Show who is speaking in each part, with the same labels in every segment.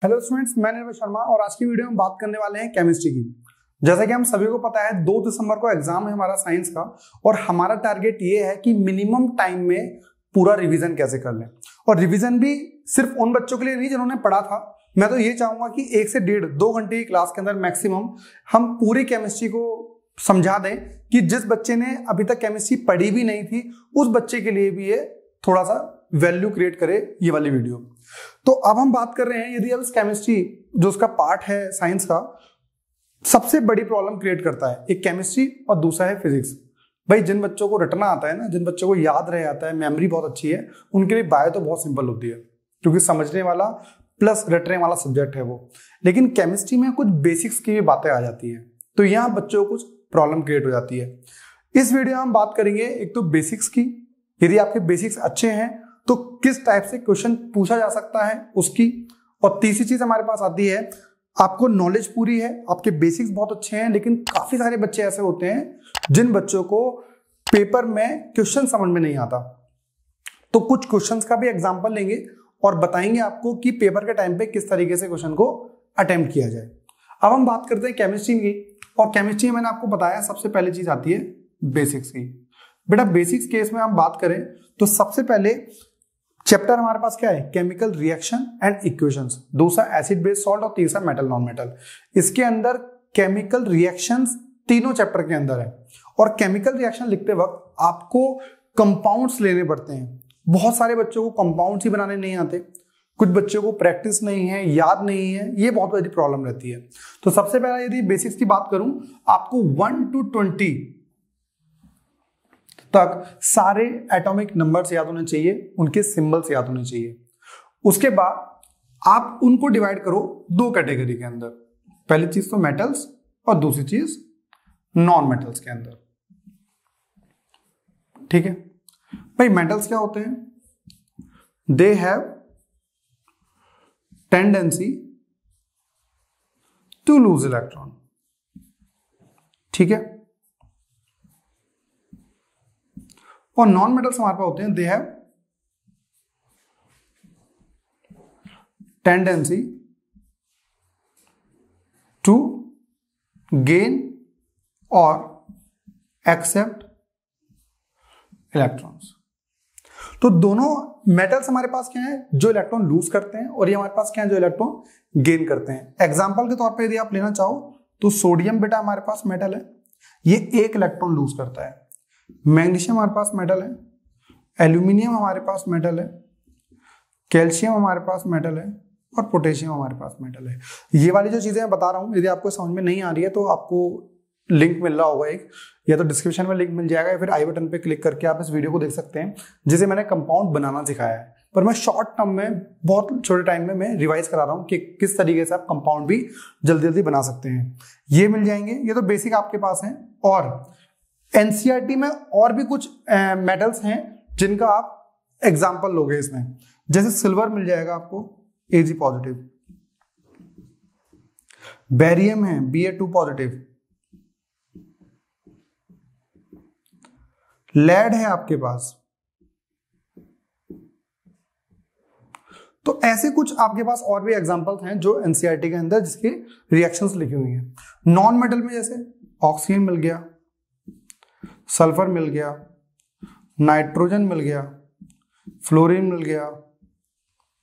Speaker 1: Hello students, मैं निर्मल शर्मा और आज की वीडियो में बात करने वाले हैं केमिस्ट्री की। जैसा कि हम सभी को पता है 2 दिसंबर को एग्जाम है हमारा साइंस का और हमारा टारगेट ये है कि मिनिमम टाइम में पूरा रिवीजन कैसे कर लें। और रिवीजन भी सिर्फ उन बच्चों के लिए नहीं जिन्होंने पढ़ा था। मैं तो ये चाहूंगा कि 1 से 1.5-2 घंटे की क्लास के अंदर मैक्सिमम हम पूरी केमिस्ट्री को समझा दें कि जिस बच्चे ने अभी तक केमिस्ट्री पढ़ी भी नहीं थी उस बच्चे के लिए भी ये थोड़ा सा वैल्यू क्रिएट करे ये वाली वीडियो। तो अब हम बात कर रहे हैं, यदि अब इस केमिस्ट्री जो उसका पार्ट है साइंस का, सबसे बड़ी प्रॉब्लम क्रिएट करता है, एक केमिस्ट्री और दूसरा है फिजिक्स। भाई जिन बच्चों को रटना आता है ना, जिन बच्चों को याद रह जाता है, मेमोरी बहुत अच्छी है, उनके लिए बायो तो बहुत सिंपल होती है क्योंकि समझने वाला प्लस रटने वाला सब्जेक्ट है वो। लेकिन केमिस्ट्री में कुछ बेसिक्स की भी बातें आ जाती हैं, तो यहाँ बच्चों को कुछ प्रॉब्लम क्रिएट हो जाती है। इस वीडियो में हम बात करेंगे एक तो बेसिक्स की, यदि आपके बेसिक्स अच्छे हैं तो किस टाइप से क्वेश्चन पूछा जा सकता है उसकी। और तीसरी चीज हमारे पास आती है, आपको नॉलेज पूरी है, आपके बेसिक्स बहुत अच्छे हैं, लेकिन काफी सारे बच्चे ऐसे होते हैं जिन बच्चों को पेपर में क्वेश्चन समझ में नहीं आता। तो कुछ क्वेश्चंस का भी एग्जांपल लेंगे और बताएंगे आपको कि पेपर के टाइम पे किस तरीके से क्वेश्चन को अटेम्प्ट किया जाए। अब हम बात करते हैं केमिस्ट्री की, और केमिस्ट्री में मैंने आपको बताया सबसे पहली चीज आती है बेसिक्स की। बेटा बेसिक्स केस में हम बात करें तो सबसे पहले चैप्टर हमारे पास क्या है, केमिकल रिएक्शन एंड इक्वेशंस, दूसरा एसिड बेस सॉल्ट और तीसरा मेटल नॉन मेटल। इसके अंदर केमिकल रिएक्शंस तीनों चैप्टर के अंदर है। और केमिकल रिएक्शन लिखते वक्त आपको कंपाउंड्स लेने पड़ते हैं। बहुत सारे बच्चों को कंपाउंड्स ही बनाने नहीं आते, कुछ बच्चों को प्रैक्टिस नहीं है, याद नहीं है, ये बहुत बड़ी प्रॉब्लम रहती है। तो सबसे पहला यदि बेसिक्स की बात करूं, आपको 1 to 20 तक सारे एटॉमिक नंबर्स याद होने चाहिए, उनके सिंबल्स याद होने चाहिए। उसके बाद आप उनको डिवाइड करो 2 कैटेगरी के अंदर, पहली चीज तो मेटल्स और दूसरी चीज नॉन मेटल्स के अंदर। ठीक है भाई, मेटल्स क्या होते हैं, they have tendency to lose electron. ठीक है, और नॉन मेटल्स हमारे पास होते हैं, they have tendency to gain और एक्सेप्ट इलेक्ट्रॉन्स। तो दोनों मेटल्स हमारे पास क्या है, जो इलेक्ट्रॉन लूज करते हैं, और ये हमारे पास क्या है, जो इलेक्ट्रॉन गेन करते हैं। एग्जांपल के तौर पे यदि आप लेना चाहो तो सोडियम बेटा हमारे पास मेटल है, ये 1 इलेक्ट्रॉन लूज करता है। मैग्नीशियम हमारे पास मेटल है, एल्यूमिनियम हमारे पास मेटल है, कैल्शियम हमारे पास मेटल है और पोटेशियम हमारे पास मेटल है। ये वाली जो चीजें मैं बता रहा हूं, यदि आपको समझ में नहीं आ रही है तो आपको लिंक मिल रहा होगा एक, या तो डिस्क्रिप्शन में लिंक मिल जाएगा या फिर आई बटन पे क्लिक करके आप इस वीडियो को देख सकते हैं, जिसे मैंने कंपाउंड बनाना सिखाया है। पर मैं शॉर्ट टर्म में, बहुत छोटे टाइम में मैं रिवाइज करा रहा हूँ कि किस तरीके से आप कंपाउंड भी जल्दी जल्दी बना सकते हैं। ये मिल जाएंगे, ये तो बेसिक आपके पास है। और एनसीईआरटी में और भी कुछ मेटल्स हैं जिनका आप एग्जाम्पल लोगे इसमें, जैसे सिल्वर मिल जाएगा आपको Ag पॉजिटिव, बेरियम है Ba2 पॉजिटिव, लेड है आपके पास। तो ऐसे कुछ आपके पास और भी एग्जांपल्स हैं जो एनसीईआरटी के अंदर जिसके रिएक्शंस लिखी हुई हैं। नॉन मेटल में जैसे ऑक्सीजन मिल गया, सल्फर मिल गया, नाइट्रोजन मिल गया, फ्लोरीन मिल गया,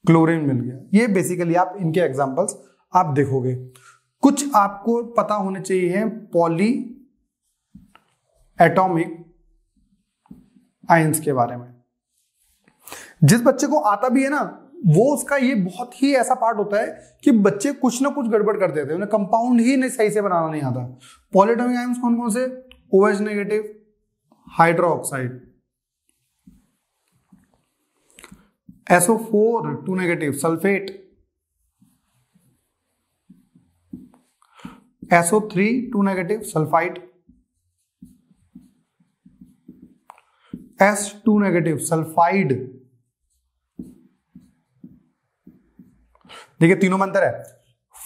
Speaker 1: क्लोरीन मिल गया। ये बेसिकली आप इनके एग्जांपल्स आप देखोगे। कुछ आपको पता होने चाहिए पॉली एटॉमिक आयंस के बारे में। जिस बच्चे को आता भी है ना, वो उसका ये बहुत ही ऐसा पार्ट होता है कि बच्चे कुछ ना कुछ गड़बड़ कर देते हैं, उन्हें कंपाउंड ही नहीं सही से बनाना नहीं आता। पॉलीएटॉमिक आयंस कौन कौन से, OH negative, hydroxide, SO4 2 negative sulphate, SO3 2 negative sulphide, S2 negative sulphide. देखिए तीनों में अंतर है।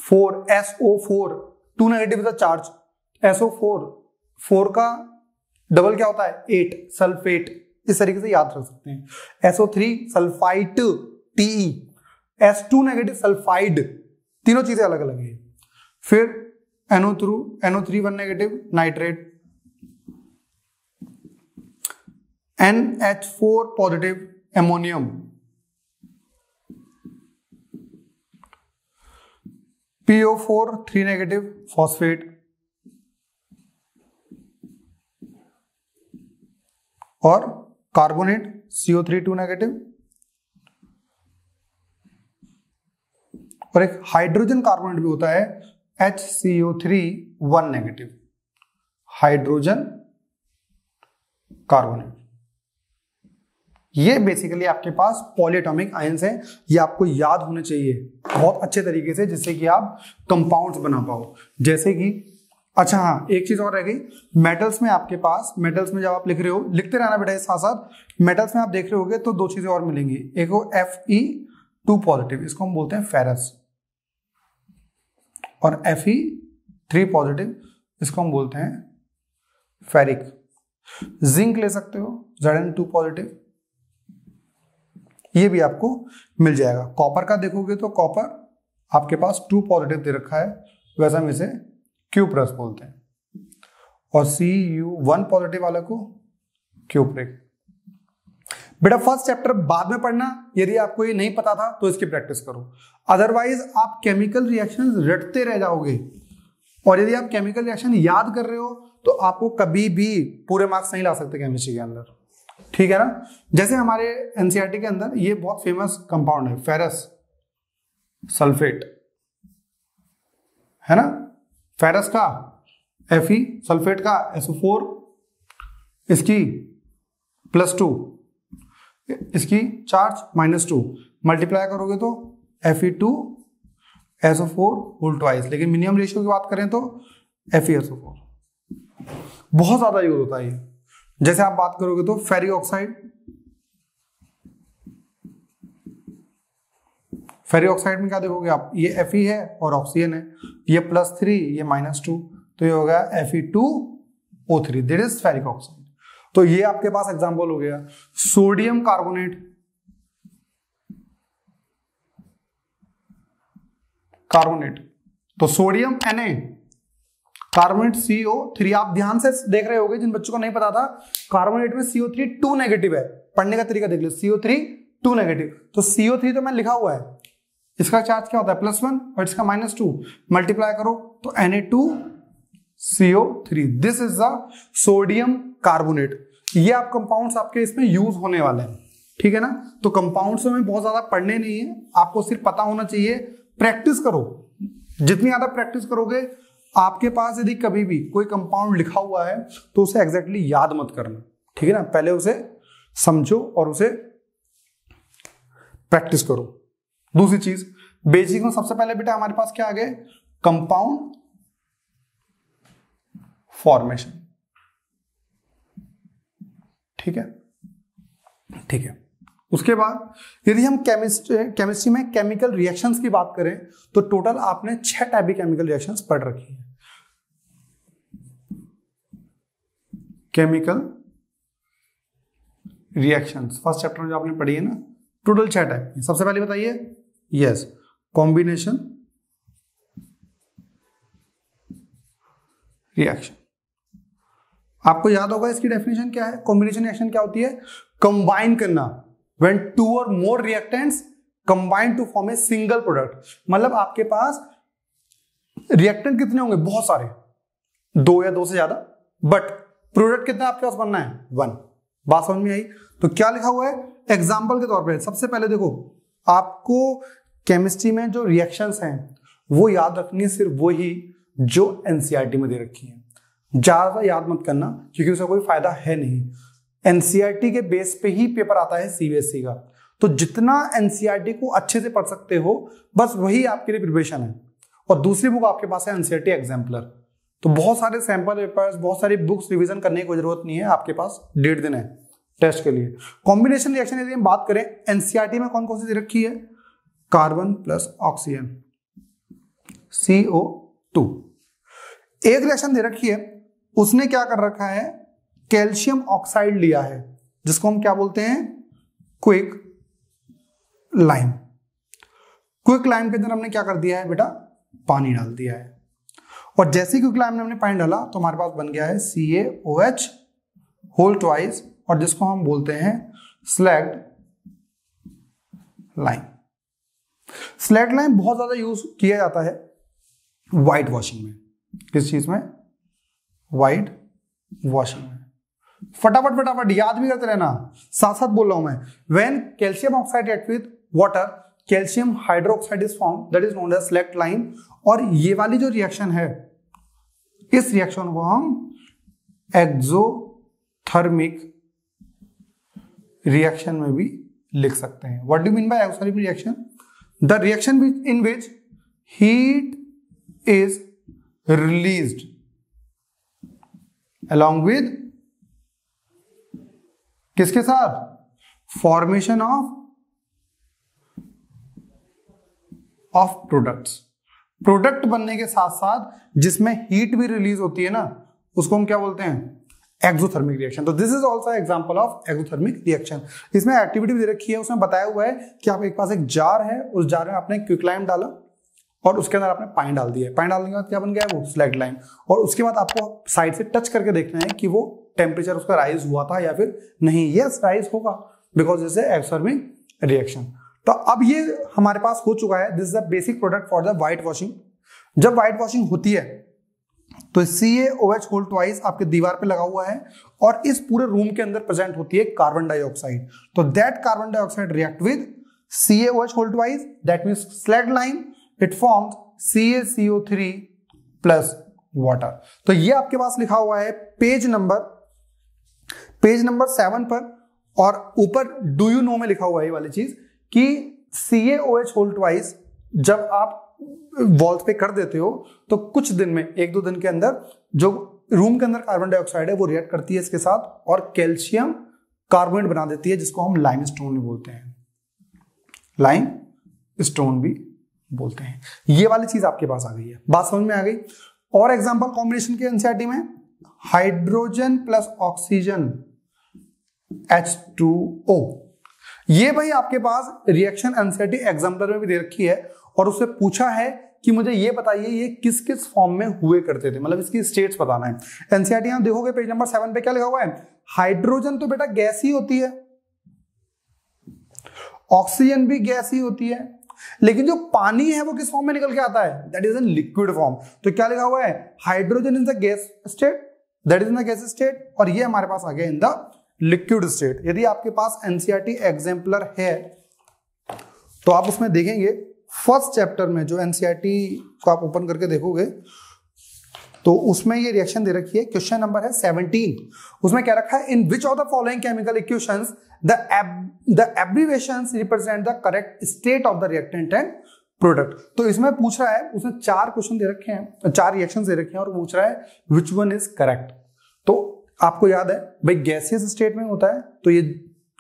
Speaker 1: 4 SO4 2 negative is charge, SO4 4 का डबल क्या होता है 8 सल्फेट। इस तरीके से याद रख सकते हैं। SO3 sulphite TE, S2 negative sulphide तीनों चीजें अलग अलग है। फिर NO3 1 negative nitrate, NH4 positive ammonium, PO4 3 negative phosphate, और कार्बोनेट CO3 2 नेगेटिव, और एक हाइड्रोजन कार्बोनेट भी होता है HCO3 1 नेगेटिव, हाइड्रोजन कार्बोनेट। ये बेसिकली आपके पास पॉलीएटॉमिक आयंस हैं, ये आपको याद होने चाहिए बहुत अच्छे तरीके से, जिससे कि आप कंपाउंड्स बना पाओ। जैसे कि अच्छा हाँ, एक चीज और रह गई, मेटल्स में आपके पास, मेटल्स में जब आप लिख रहे हो, लिखते रहना बेटा साथ साथ, मेटल्स में आप देख रहे होगे तो दो चीजें और मिलेंगी। एक हो Fe2 पॉजिटिव, इसको हम बोलते हैं फेरस, और Fe3 पॉजिटिव, इसको हम बोलते हैं फेरिक। जिंक ले सकते हो Zn2 पॉजिटिव, ये भी आपको मिल जाएगा। कॉपर का देखोगे तो कॉपर आपके पास 2 पॉजिटिव दे रखा है, वैसे हम इसे क्यूप्रस बोलते हैं, और Cu1 पॉजिटिव वाले को क्यूप्रिक। बेटा फर्स्ट चैप्टर बाद में पढ़ना, यदि आपको ये नहीं पता था तो इसकी प्रैक्टिस करो, अदरवाइज आप केमिकल रिएक्शंस रटते रह जाओगे। और यदि आप केमिकल रिएक्शन याद कर रहे हो तो आपको कभी भी पूरे मार्क्स नहीं ला सकते केमिस्ट्री के अंदर, ठीक है ना। जैसे हमारे एनसीईआरटी के अंदर ये बहुत फेमस कंपाउंड है फेरस सल्फेट, है ना, फेरस का Fe, सल्फेट का SO4, इसकी +2, इसकी चार्ज -2, मल्टीप्लाई करोगे तो Fe2SO4 होल ट्वाइस। लेकिन मिनिमम रेशियो की बात करें तो FeSO4 बहुत ज्यादा यूज होता है। जैसे आप बात करोगे तो फेरिक ऑक्साइड, फेरिक ऑक्साइड में क्या देखोगे आप, ये Fe है और ऑक्सीजन है, ये +3, ये -2, तो ये होगा Fe2O3, that is ferric oxide. तो ये आपके पास एग्जांपल हो गया। सोडियम कार्बोनेट, तो सोडियम Na, कार्बोनेट CO3। आप ध्यान से देख रहे होगे, जिन बच्चों को नहीं पता था, कार्बोनेट में CO3 2 नेगेटिव है, पढ़ने का तरीका देख लो, CO3 2 नेगेटिव, तो CO3 तो मैं लिखा हुआ है, इसका चार्ज क्या होता है +1 और इसका -2, मल्टीप्लाई करो तो Na2CO3, this is the sodium carbonate. ये आप कंपाउंड्स आपके इसमें यूज होने वाले हैं, ठीक है ना। तो कंपाउंड्स में बहुत ज्यादा पढ़ने नहीं है, आपको सिर्फ पता होना चाहिए, प्रैक्टिस करो। जितनी ज्यादा प्रैक्टिस करोगे, आपके पास यदि कभी भी कोई कंपाउंड लिखा हुआ है तो उसे एग्जैक्टली याद मत करना, ठीक है ना, पहले उसे समझो और उसे प्रैक्टिस करो। दूसरी चीज, बेसिक में सबसे पहले बेटा हमारे पास क्या आ गए, कंपाउंड फॉर्मेशन, ठीक है, ठीक है। उसके बाद यदि हम केमिस्ट्री में केमिकल रिएक्शंस की बात करें तो टोटल आपने 6 टाइप की केमिकल रिएक्शंस पढ़ रखी है। केमिकल रिएक्शंस फर्स्ट चैप्टर में जो आपने पढ़ी है ना, टोटल 6 टाइप की। सबसे पहले बताइए, यस, कॉम्बिनेशन रिएक्शन। आपको याद होगा इसकी डेफिनेशन क्या है। कॉम्बिनेशन रिएक्शन क्या होती है, कंबाइन करना, when 2 or more reactants combine to form a single product. मतलब आपके पास रिएक्टेंट कितने होंगे, बहुत सारे, 2 या 2 से ज्यादा, बट प्रोडक्ट कितना आपके पास बनना है, 1। बात समझ में आई। तो क्या लिखा हुआ है एग्जाम्पल के तौर पे, सबसे पहले देखो, आपको केमिस्ट्री में जो रिएक्शंस हैं वो याद रखनी है, सिर्फ वही जो एनसीईआरटी में दे रखी है। ज्यादा याद मत करना क्योंकि उसका कोई फायदा है नहीं। एनसीईआरटी के बेस पे ही पेपर आता है सीबीएसई का, तो जितना एनसीईआरटी को अच्छे से पढ़ सकते हो बस वही आपके लिए प्रिपरेशन है। और दूसरी बुक आपके पास है एनसीईआरटी एग्जाम्पलर, तो बहुत सारे सैंपल पेपर्स, बहुत सारी बुक्स रिवीजन करने की कोई जरूरत नहीं है, आपके पास 1.5 दिन है टेस्ट के लिए। कॉम्बिनेशन रिएक्शन यदि हम बात करें, एनसीईआरटी में कौन कौन सी दे रखी है, कार्बन प्लस ऑक्सीजन CO2। एक रिएक्शन दे रखी है, उसने क्या कर रखा है, कैल्शियम ऑक्साइड लिया है, जिसको हम क्या बोलते हैं, क्विक लाइम। क्विकलाइम के अंदर हमने क्या कर दिया है बेटा, पानी डाल दिया है, और जैसे ही क्विकलाइम में हमने पानी डाला तो हमारे पास बन गया है CaOH होल ट्वाइस, और जिसको हम बोलते हैं स्लैग्ड लाइम। स्लैग्ड लाइम बहुत ज्यादा यूज किया जाता है व्हाइट वॉशिंग में। किस चीज में? व्हाइट वॉशिंग में। फटाफट फटाफट याद भी करते रहना, साथ साथ बोल रहा हूं मैं। When calcium oxide react with water, calcium hydroxide is form, that is known as slaked lime. और ये वाली जो रिएक्शन है, इस रिएक्शन को हम एक्सोथर्मिक रिएक्शन में भी लिख सकते हैं। What do mean by exothermic reaction? The reaction in which heat is released along with किसके साथ? Formation of products. प्रोडक्ट बनने के साथ साथ जिसमें हीट भी रिलीज होती है ना, उसको हम क्या बोलते हैं? Exothermic reaction. तो this is also example of exothermic reaction. इसमें एक्टिविटी दे रखी है, उसमें बताया हुआ है कि आपके पास एक जार है, उस जार में आपने क्विकलाइम डाला और उसके अंदर आपने पानी डाल दिया। पानी डालने के बाद क्या बन गया है? वो स्लैग्ड लाइम। और उसके बाद आपको साइड से टच करके देखना है कि वो टेम्परेचर उसका राइज हुआ था या फिर नहीं। यस, राइज होगा, because this is exothermic reaction. तो अब ये हमारे पास हो चुका है। This is the basic product for the white washing. जब व्हाइट वॉशिंग होती है तो CaOH होल ट्वाइस आपके दीवार पे लगा हुआ है, और इस पूरे रूम के अंदर प्रेजेंट होती है कार्बन डाइऑक्साइड। तो that carbon dioxide react with CaOH whole twice, that means slaked lime, it forms CaCO3 plus water. तो ये आपके पास लिखा हुआ है पेज नंबर 7 पर, और ऊपर डू यू नो में लिखा हुआ है ये वाली चीज कि CaOH होल ट्वाइस जब आप वॉल्स पे कर देते हो तो कुछ दिन में, 1-2 दिन के अंदर, जो रूम के अंदर कार्बन डाइऑक्साइड है वो रिएक्ट करती है इसके साथ और कैल्शियम कार्बोनेट बना देती है, जिसको हम लाइम स्टोन भी बोलते हैं। लाइम स्टोन भी बोलते हैं। ये वाली चीज आपके पास आ गई है, बात समझ में आ गई। और एग्जांपल कॉम्बिनेशन के एनसीईआरटी में, हाइड्रोजन प्लस ऑक्सीजन H2O। ये भाई आपके पास रिएक्शन एनसीईआरटी एग्जाम्पलर में भी दे रखी है, और उससे पूछा है कि मुझे ये बताइए ये किस किस फॉर्म में हुए करते थे, मतलब इसकी स्टेट्स बताना है। एनसीईआरटी यहां देखोगे पेज नंबर 7 पे क्या लिखा हुआ है? हाइड्रोजन तो बेटा गैस ही होती है, ऑक्सीजन भी गैस ही होती है, लेकिन जो पानी है वो किस फॉर्म में निकल के आता है? That is in liquid form. तो क्या लिखा हुआ है? Hydrogen in the gas state, that is in the gas state, और ये हमारे पास आ गया इन द लिक्विड स्टेट। यदि आपके पास एनसीईआरटी एग्जाम्पलर है तो आप उसमें देखेंगे फर्स्ट चैप्टर में, जो एनसीईआरटी को आप ओपन करके देखोगे तो उसमें ये रिएक्शन दे रखी है। क्वेश्चन नंबर है 17, उसमें क्या रखा है? In which of the following chemical equations the abbreviations represent the correct state of the reactant and product. तो इसमें पूछ रहा है, उसने 4 क्वेश्चन दे रखे हैं, 4 रिएक्शंस दे रखे हैं, और पूछ रहा है विच वन इज करेक्ट। तो आपको याद है भाई गैसियस स्टेट में होता है, तो ये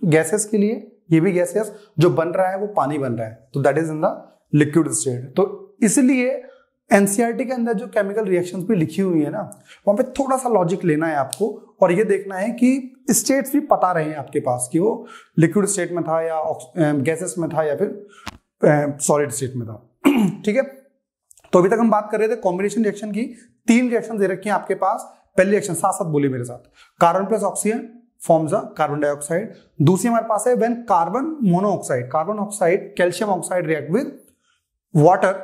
Speaker 1: गैसेस के लिए, ये भी गैसियस, जो बन रहा है वो पानी बन रहा है, तो that is in the liquid state. तो इसलिए एनसीईआरटी के अंदर जो केमिकल रिएक्शंस भी लिखी हुई है ना, वहां पे थोड़ा सा लॉजिक लेना है आपको, और ये देखना है कि स्टेट्स भी पता रहे हैं आपके पास कि वो लिक्विड स्टेट में था या गैसेस में था या फिर सॉलिड स्टेट में था। ठीक है, तो अभी तक हम बात कर रहे थे कॉम्बिनेशन रिएक्शन की। 3 रिएक्शन दे रखी हैं आपके पास। पहली रिएक्शन साथ साथ बोलिए मेरे साथ, carbon plus oxygen forms a carbon dioxide. दूसरी हमारे पास है when carbon monoxide calcium oxide react with water,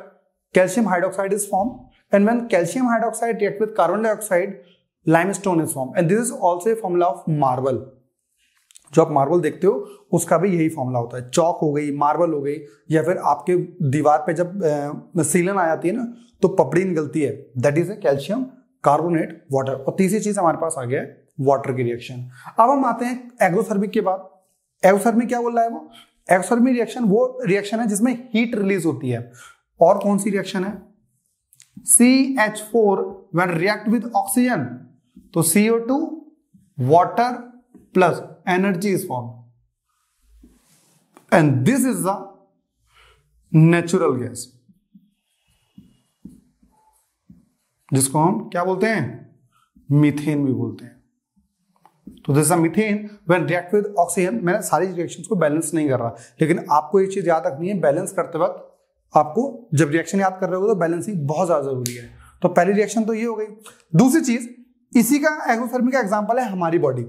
Speaker 1: calcium hydroxide is formed, and when calcium hydroxide react with carbon dioxide, limestone is formed, and this is also a formula of marble। जो आप marble देखते हो उसका भी यही formula होता है। चौक हो गई, मार्बल हो गई, या फिर आपके दीवार पे जब सीलन आ जाती है ना तो पपड़ी निकलती है, that is a calcium carbonate water. और तीसरी चीज हमारे पास आ गया है वाटर की रिएक्शन। अब हम आते हैं एक्सोथर्मिक के बाद। एक्सोथर्मिक क्या बोल रहा है वो? एक्सोथर्मिक रिएक्शन वो रिएक्शन है जिसमें हीट रिलीज होती है। और कौन सी रिएक्शन है? CH4 when react with oxygen, तो CO2 water plus energy is form, and this is the natural gas, जिसको हम क्या बोलते हैं? मीथेन भी बोलते हैं। तो this is methane when react with oxygen. मैंने सारी रिएक्शंस को बैलेंस नहीं कर रहा, लेकिन आपको एक चीज याद रखनी है, बैलेंस करते वक्त आपको जब रिएक्शन याद कर रहे हो तो बैलेंसिंग बहुत ज्यादा जरूरी है। तो पहली रिएक्शन तो ये हो गई। दूसरी चीज, इसी का एक्सोथर्मी का एग्जांपल है हमारी बॉडी।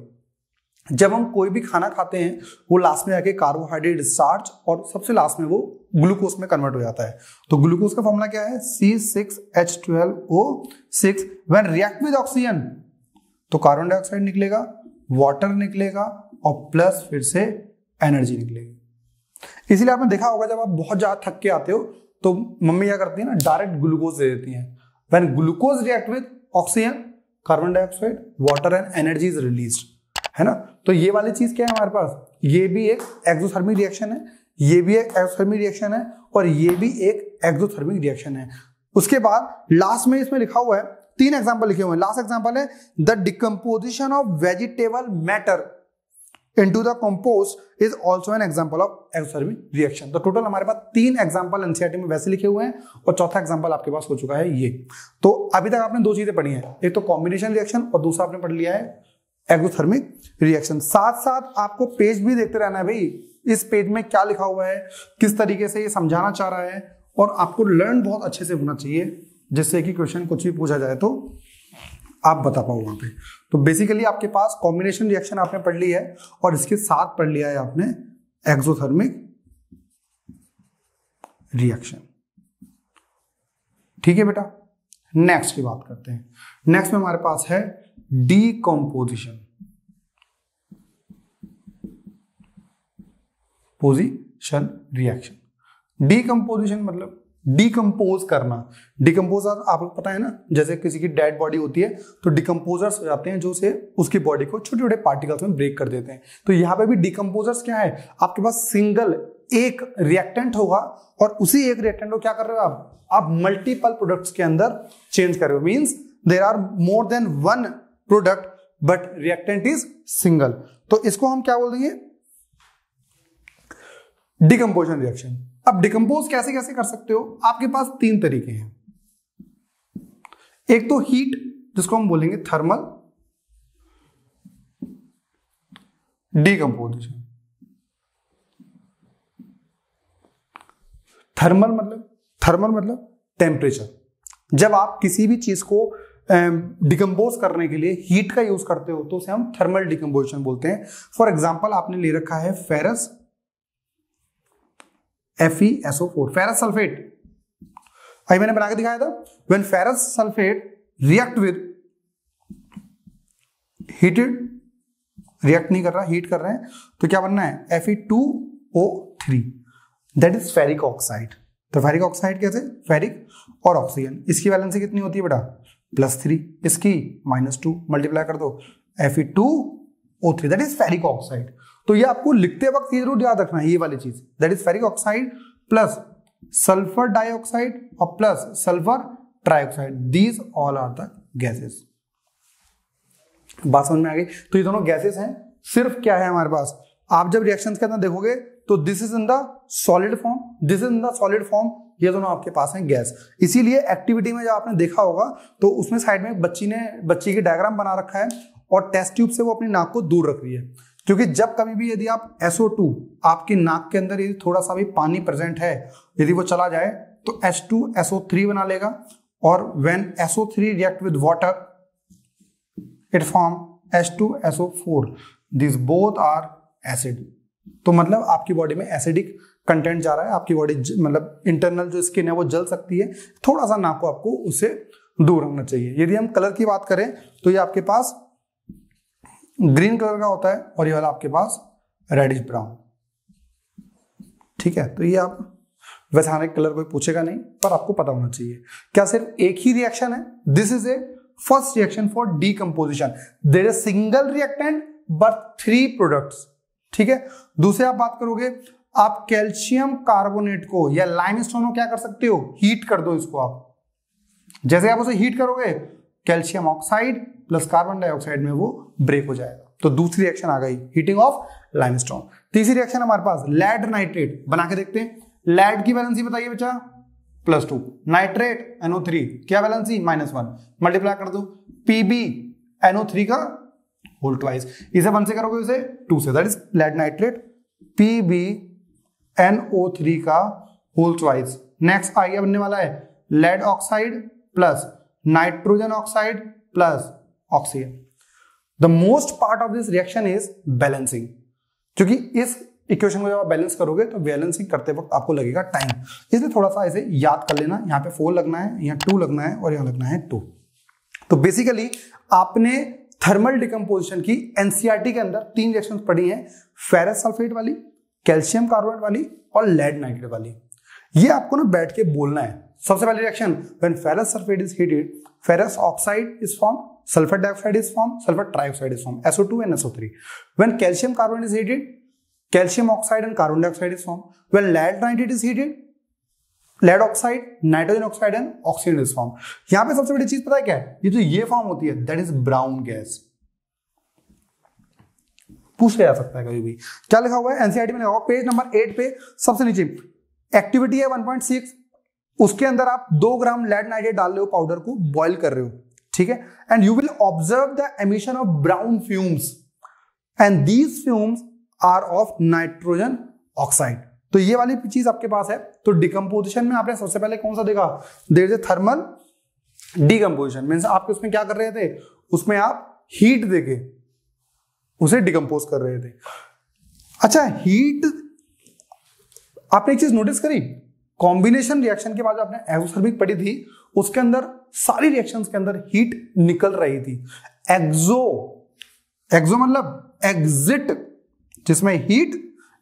Speaker 1: जब हम कोई भी खाना खाते हैं वो लास्ट में आके कार्बोहाइड्रेट, स्टार्च और सबसे लास्ट में वो ग्लूकोज में कन्वर्ट हो जाता है। तो ग्लूकोज का फॉर्मूला क्या है? C6H12O6। When react with oxygen तो कार्बन डाइऑक्साइड निकलेगा, वाटर निकलेगा और प्लस फिर से एनर्जी निकलेगी। इसीलिए आपने देखा होगा जब आप बहुत ज्यादा थक के आते हो तो मम्मी क्या करती है ना, डायरेक्ट ग्लूकोज दे देती है। When glucose react with oxygen, carbon dioxide, water and energy is released, है ना। तो ये वाली चीज क्या है हमारे पास? ये भी एक एक्सोथर्मिक रिएक्शन है, ये भी एक एक्सोथर्मिक रिएक्शन है और ये भी एक एक्सोथर्मिक रिएक्शन है। उसके बाद लास्ट में इसमें लिखा हुआ है, 3 एग्जांपल लिखे हुए हैं। लास्ट एग्जांपल है the decomposition of vegetable matter into the compost is also an example of exothermic reaction. तो टोटल हमारे पास 3 एग्जांपल एनसीईआरटी में वैसे लिखे हुए हैं और चौथा एग्जांपल आपके पास हो चुका है ये। तो अभी तक आपने 2 चीजें पढ़ी हैं, एक तो कॉम्बिनेशन रिएक्शन और दूसरा आपने पढ़ लिया है एक्सोथर्मिक रिएक्शन। साथ साथ आपको पेज भी देखते रहना है भाई, इस पेज में क्या लिखा हुआ है, किस तरीके से ये समझाना चाह रहा है, और आपको लर्न बहुत अच्छे से होना चाहिए जिससे कि क्वेश्चन कुछ भी पूछा जाए तो आप बता पाओ वहां पे। तो बेसिकली आपके पास कॉम्बिनेशन रिएक्शन आपने पढ़ ली है और इसके साथ पढ़ लिया है आपने एक्सोथर्मिक रिएक्शन। ठीक है बेटा, नेक्स्ट की बात करते हैं। नेक्स्ट में हमारे पास है डीकंपोजिशन, पोजिशन रिएक्शन। डीकंपोजिशन मतलब डिकम्पोज करना। डिकम्पोजर आपको पता है ना, जैसे किसी की डेड बॉडी होती है तो डिकम्पोजर्स हो जाते हैं जो से उसकी बॉडी को छोटे छोटे पार्टिकल्स में ब्रेक कर देते हैं। तो यहाँ पे भी डिकम्पोजर्स क्या है, आपके पास सिंगल एक रिएक्टेंट होगा और उसी एक रिएक्टेंट को क्या कर रहे हो आप मल्टीपल प्रोडक्ट्स के अंदर चेंज कर रहे हो। Means there are more than one product but reactant is single. तो इसको हम क्या बोल देंगे? Decomposition reaction. अब डिकम्पोज कैसे कैसे कर सकते हो? आपके पास 3 तरीके हैं। एक तो हीट, जिसको हम बोलेंगे थर्मल डिकम्पोजिशन। थर्मल मतलब टेम्परेचर। जब आप किसी भी चीज को डिकम्पोज करने के लिए हीट का यूज करते हो तो उसे हम थर्मल डिकम्पोजिशन बोलते हैं। फॉर एग्जाम्पल आपने ले रखा है फेरस FeSO4, फेरस सल्फेट। अभी मैंने बना के दिखाया था, when ferrous sulphate react with heated, react नहीं कर रहा, हीट कर रहे हैं, तो क्या बनना है? Fe2O3, that is ferric oxide. तो फेरिक ऑक्साइड कैसे? फेरिक और ऑक्सीजन, इसकी वैलेंसी कितनी होती है बेटा? +3, इसकी -2, मल्टीप्लाई कर दो Fe2O3, that is ferric oxide. तो ये आपको लिखते वक्त ये जरूर याद रखना है, ये वाली चीज, that is ferric oxide plus sulphur dioxide और plus sulphur trioxide, these all are the gases. बात समझ में आ गई? तो ये दोनों गैसेस हैं। सिर्फ क्या है हमारे पास, आप जब रिएक्शंस के अंदर देखोगे तो this is in the solid form, this is in the solid form, ये दोनों आपके पास हैं गैस। इसीलिए एक्टिविटी में जब आपने देखा होगा तो उसमें साइड में बच्ची की डायग्राम बना रखा है और टेस्ट ट्यूब से वो अपनी नाक को दूर रख रही है, क्योंकि जब कभी भी यदि आप SO2 आपकी नाक के अंदर यदि थोड़ा सा भी पानी प्रेजेंट है, यदि वो चला जाए तो H2SO3 बना लेगा, और when SO3 react with water it form H2SO4, this both are acid. तो मतलब आपकी बॉडी में एसिडिक कंटेंट जा रहा है, आपकी बॉडी मतलब इंटरनल जो स्किन है वो जल सकती है, थोड़ा सा नाक को आपको उससे दूर रखना चाहिए। यदि हम कलर की बात करें तो ये आपके पास ग्रीन कलर का होता है और ये वाला आपके पास रेडिश ब्राउन। ठीक है, तो ये आप वैसे हर एक कलर कोई पूछेगा नहीं पर आपको पता होना चाहिए। क्या सिर्फ एक ही रिएक्शन है? This is a first reaction for decomposition, there is single reactant but 3 products. ठीक है, दूसरे आप बात करोगे, आप कैल्शियम कार्बोनेट को या लाइमस्टोन को क्या कर सकते हो? हीट कर दो इसको। आप जैसे आप उसे हीट करोगे, calcium oxide plus carbon dioxide में वो ब्रेक हो जाएगा। तो दूसरी रिएक्शन आ गई, हीटिंग ऑफ लाइमस्टोन। तीसरी रिएक्शन हमारे पास लेड नाइट्रेट, बना के देखते हैं। लेड की वैलेंसी बताइए बच्चा, +2, नाइट्रेट NO3 क्या वैलेंसी? -1, मल्टीप्लाई कर दो PbNO3 का होल ट्वाइस, इसे 1 से करोगे इसे 2 से, that is lead nitrate PbNO3 का होल ट्वाइस नेक्स्ट आगे बनने वाला है lead oxide plus nitrogen oxide plus oxygen. The most part of this reaction is balancing, क्योंकि इस इक्वेशन को जब आप बैलेंस करोगे तो बैलेंसिंग करते वक्त आपको लगेगा टाइम, इसलिए थोड़ा सा ऐसे याद कर लेना। यहाँ पे 4 लगना है, यहाँ 2 लगना है और यहाँ लगना है 2। तो बेसिकली आपने थर्मल डिकम्पोजिशन की एनसीईआरटी के अंदर 3 रिएक्शंस पढ़ी हैं, फेरस सल्फेट वाली, कैल्शियम कार्बोनेट वाली और लेड नाइट्रेट वाली। ये आपको ना बैठ के बोलना है। सबसे पहली reaction, when ferrous sulphate is heated, ferrous oxide is form, sulphur dioxide is form, sulphur trioxide is form, SO2 and SO3। When calcium carbonate is heated, calcium oxide and carbon dioxide is formed. When lead nitrate is heated, lead oxide, nitrogen oxide and oxygen is formed. यहां पे सबसे बड़ी चीज पता है क्या है? ये जो ये फॉर्म होती है that is brown gas. पूछ लिया जा सकता है कभी भी। क्या लिखा हुआ है एनसीईआरटी में? लिखा हुआ पेज नंबर 8 पे सबसे नीचे एक्टिविटी है 1.6, उसके अंदर आप 2 ग्राम लेड नाइट्रेट डाल रहे हो, पाउडर को बॉइल कर रहे हो, ठीक है, and you will observe the emission of brown fumes and these fumes are of nitrogen oxide. तो ये वाली चीज आपके पास है। तो डिकम्पोजिशन में आपने सबसे पहले कौन सा देखा? There is a thermal decomposition, means आप उसमें क्या कर रहे थे? उसमें आप हीट देके उसे डिकम्पोज कर रहे थे। अच्छा, हीट आपने एक चीज नोटिस करी, कॉम्बिनेशन रिएक्शन के बाद आपने एक्सोथर्मिक पढ़ी थी, उसके अंदर सारी रिएक्शंस के अंदर हीट निकल रही थी। एक्सो मतलब एग्जिट, जिसमें हीट